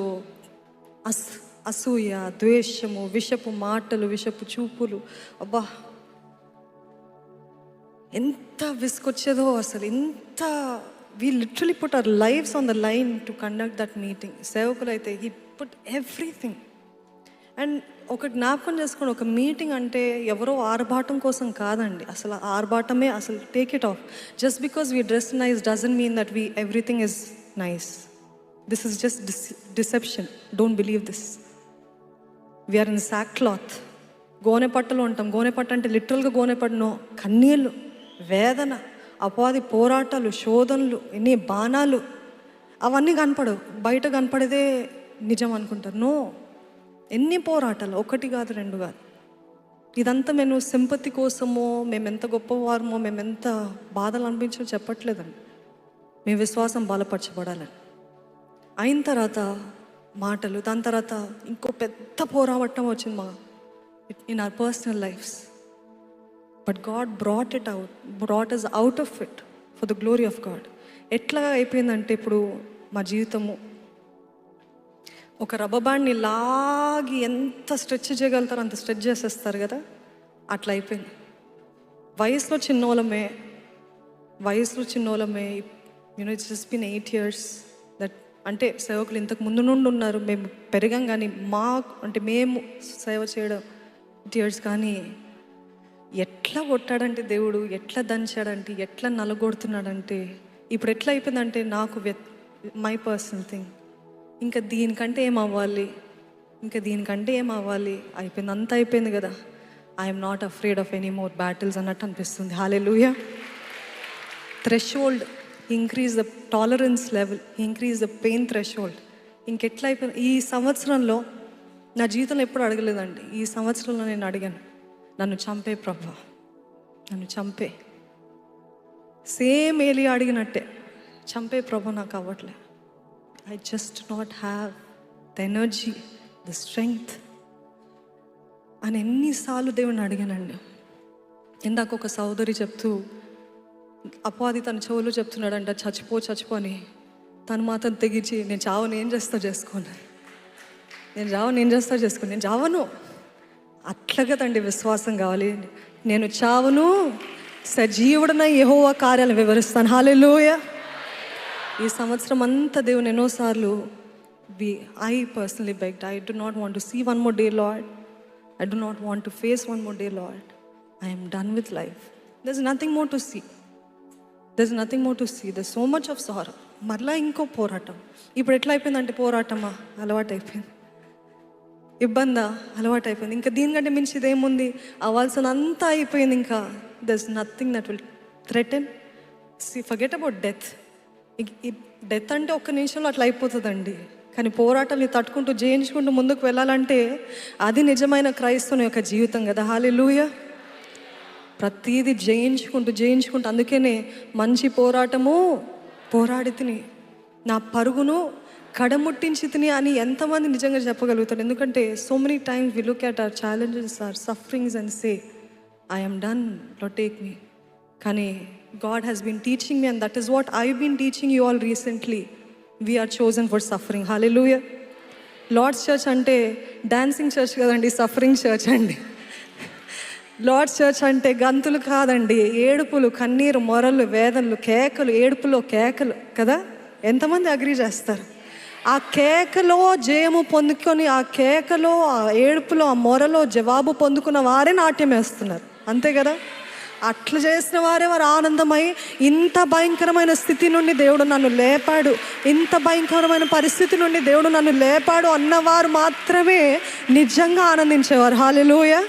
అసూయ, ద్వేషము, విషపు మాటలు, విషపు చూపులు, అబ్బా ఎంత విసుకొచ్చేదో అసలు. ఎంత we literally put our lives on the line to conduct that meeting. సేవకులు అయితే he put everything. అండ్ ఒక జ్ఞాపకం చేసుకోండి, ఒక మీటింగ్ అంటే ఎవరో ఆర్భాటం కోసం కాదండి. అసలు ఆర్భాటమే అసలు, take it off. Just because we dress nice doesn't mean that everything is nice. This is just deception. Don't believe this. We are in sackcloth. గోనె పట్టలు ఉంటాం. గోనె పట్ట అంటే లిటరల్గా గోనె పట్టను, కన్నీళ్ళు, వేదన, అపవాది పోరాటాలు, శోధనలు, ఎన్ని బాణాలు, అవన్నీ కనపడవు. బయట కనపడేదే నిజం అనుకుంటారు. నో, ఎన్ని పోరాటాలు, ఒకటి కాదు, రెండు కాదు. ఇదంతా మేము సింపతి కోసమో, మేమెంత గొప్పవారమో, మేమెంత బాధలు అనిపించో చెప్పట్లేదండి. మీ విశ్వాసం బలపరచబడాలని. అయిన తర్వాత మాటలు, దాని తర్వాత ఇంకో పెద్ద పోరాటం వచ్చింది మా in our personal lives. But God brought us out of it for the glory of God. ఎట్లా అయిపోయిందంటే ఇప్పుడు మా జీవితము ఒక రబ్బర్ బ్యాండ్ని లాగి ఎంత స్ట్రెచ్ చేయగలుగుతారో అంత స్ట్రెచ్ చేసేస్తారు కదా, అట్లా అయిపోయింది. వయసులో చిన్నోళ్ళమే it's just been 8 years that. అంటే సేవకులు ఇంతకు ముందు నుండి ఉన్నారు, మేము పెరిగాం, కానీ మేము సేవ చేయడం 8 years. కానీ ఎట్లా కొట్టాడంటే దేవుడు, ఎట్లా దంచాడంటే, ఎట్లా నలగొడుతున్నాడంటే, ఇప్పుడు ఎట్లా అయిపోయిందంటే నాకు మై పర్సనల్ థింగ్, ఇంకా దీనికంటే ఏం అవ్వాలి అయిపోయింది, అంత అయిపోయింది కదా. I'm not afraid of any more battles అన్నట్టు అనిపిస్తుంది. Hallelujah. Threshold increase the tolerance level, increase the pain threshold. ఇంకెట్లా అయిపోయింది. ఈ సంవత్సరంలో నా జీవితంలో ఎప్పుడు అడగలేదండి. ఈ సంవత్సరంలో నేను అడిగాను, నన్ను చంపే ప్రభా, నన్ను చంపే. సేమ్ ఏలియా అడిగినట్టే, చంపే ప్రభా, నాకు అవ్వట్లే. I just do not have the energy, the strength అని ఎన్నిసార్లు దేవుని అడిగానండి. ఇందాక ఒక సహోదరి చెప్తూ, అపవాది తన చెవులు చెప్తున్నాడంట, చచ్చిపో అని. తను మాత్రం తెగించి, నేను చావను, ఏం చేస్తా చేసుకోను, నేను చావను. అట్లా కదండి విశ్వాసం కావాలి. నేను చావను, సజీవుడనై యెహోవా కార్యాలు వివరిస్తాను. హల్లెలూయా. ఈ సంవత్సరం అంతా దేవుని ఎన్నోసార్లు I personally begged, I do not want to see one more day, Lord. I do not want to face one more day, Lord. I am done with life. There's nothing more to see. There's so much of sorrow. మరలా ఇంకో పోరాటం. ఇప్పుడు ఎట్లా అయిపోయిందంటే, పోరాటమా అలవాటు అయిపోయింది, ఇబ్బందా అలవాటు అయిపోయింది. ఇంకా దీనికంటే మించి ఇదేముంది, అవ్వాల్సినంతా అయిపోయింది. ఇంకా there's nothing that will threaten. Forget about death. Death అంటే ఒక్క నిమిషంలో అట్లా అయిపోతుందండి. కానీ పోరాటాన్ని తట్టుకుంటూ జయించుకుంటూ ముందుకు వెళ్ళాలంటే అది నిజమైన క్రైస్తవుని యొక్క జీవితం కదా. హల్లెలూయా. ప్రతీది జయించుకుంటూ, అందుకనే మంచి పోరాటము పోరాడి తిని, నా పరుగును కడముట్టించి తిని అని ఎంతమంది నిజంగా చెప్పగలుగుతారు? ఎందుకంటే so many times we look at our challenges, our sufferings and say, I am done, Lord take me. కానీ God has been teaching me, and that is what I've been teaching you all recently. We are chosen for suffering. Hallelujah. Lord's Church అంటే dancing church కదండి, suffering church అండి. Lord's church అంటే గంతులు కాదండి, ఏడుపులు, కన్నీరు, మొరలు, వేదనలు, కేకలు, ఏడుపులో కేకలు కదా. ఎంతమంది అగ్రీ చేస్తారు? ఆ కేకలో జయము పొందుకొని, ఆ కేకలో, ఆ ఏడుపులో, ఆ మొరలో జవాబు పొందుకున్న వారే నాట్యం వేస్తున్నారు, అంతే కదా. అట్లా చేసిన వారే వారు ఆనందమై, ఇంత భయంకరమైన స్థితి నుండి దేవుడు నన్ను లేపాడు, ఇంత భయంకరమైన పరిస్థితి నుండి దేవుడు నన్ను లేపాడు అన్నవారు మాత్రమే నిజంగా ఆనందించేవారు. హల్లెలూయా.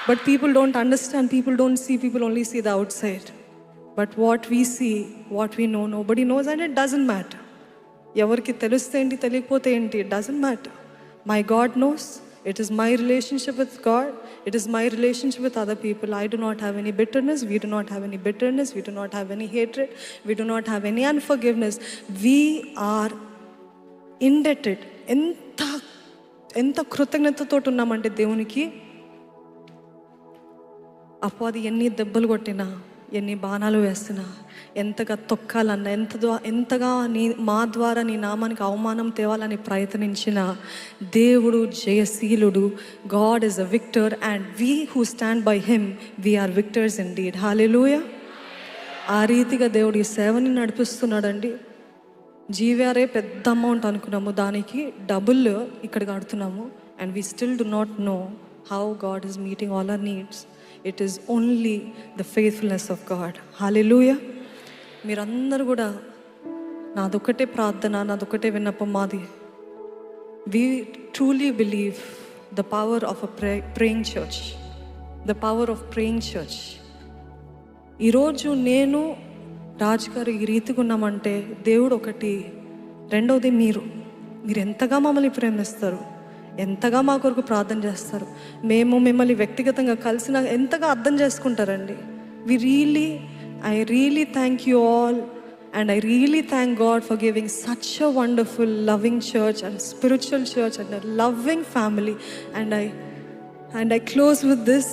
But people don't understand, people don't see, people only see the outside. But what we see, what we know, nobody knows, and it doesn't matter. ఎవరికి తెలిస్తే ఏంటి, తెలియకపోతే ఏంటి, it doesn't matter. My God knows. It is my relationship with God. It is my relationship with other people. I do not have any bitterness. We do not have any bitterness. We do not have any hatred. We do not have any unforgiveness. We are indebted. ఎంత కృతజ్ఞతతో ఉన్నామంటే దేవునికి, అపవాది ఎన్ని దెబ్బలు కొట్టినా, ఎన్ని బాణాలు వేస్తున్నా, ఎంతగా తొక్కాలన్నా, ఎంతగా మా ద్వారా నీ నామానికి అవమానం తేవాలని ప్రయత్నించిన దేవుడు జయశీలుడు. God is a victor and we who stand by him, we are victors indeed. Hallelujah. ఆ రీతిగా దేవుడు ఈ సేవని నడిపిస్తున్నాడండి. జీవీఆర్ఏ పెద్ద అమౌంట్ అనుకున్నాము, దానికి డబుల్ ఇక్కడ కడుతున్నాము. And we still do not know how God is meeting all our needs. It is only the faithfulness of God. Hallelujah. మీరందరూ కూడా నాదొక్కటే ప్రార్థన, నాదొక్కటే విన్నపం మాది. We truly believe the power of a praying church. The power of praying church. ఈరోజు నేను రాజు గారు ఈ రీతిగా ఉన్నామంటే దేవుడు ఒకటి, రెండవది మీరు ఎంతగా మమ్మల్ని ప్రేమిస్తారు, ఎంతగా మా కొరకు ప్రార్థన చేస్తారు, మేము మిమ్మల్ని వ్యక్తిగతంగా కలిసిన ఎంతగా అర్థం చేసుకుంటారండి. I really thank you all, and I really thank God for giving such a wonderful, loving church and spiritual church and a loving family. And I close with this.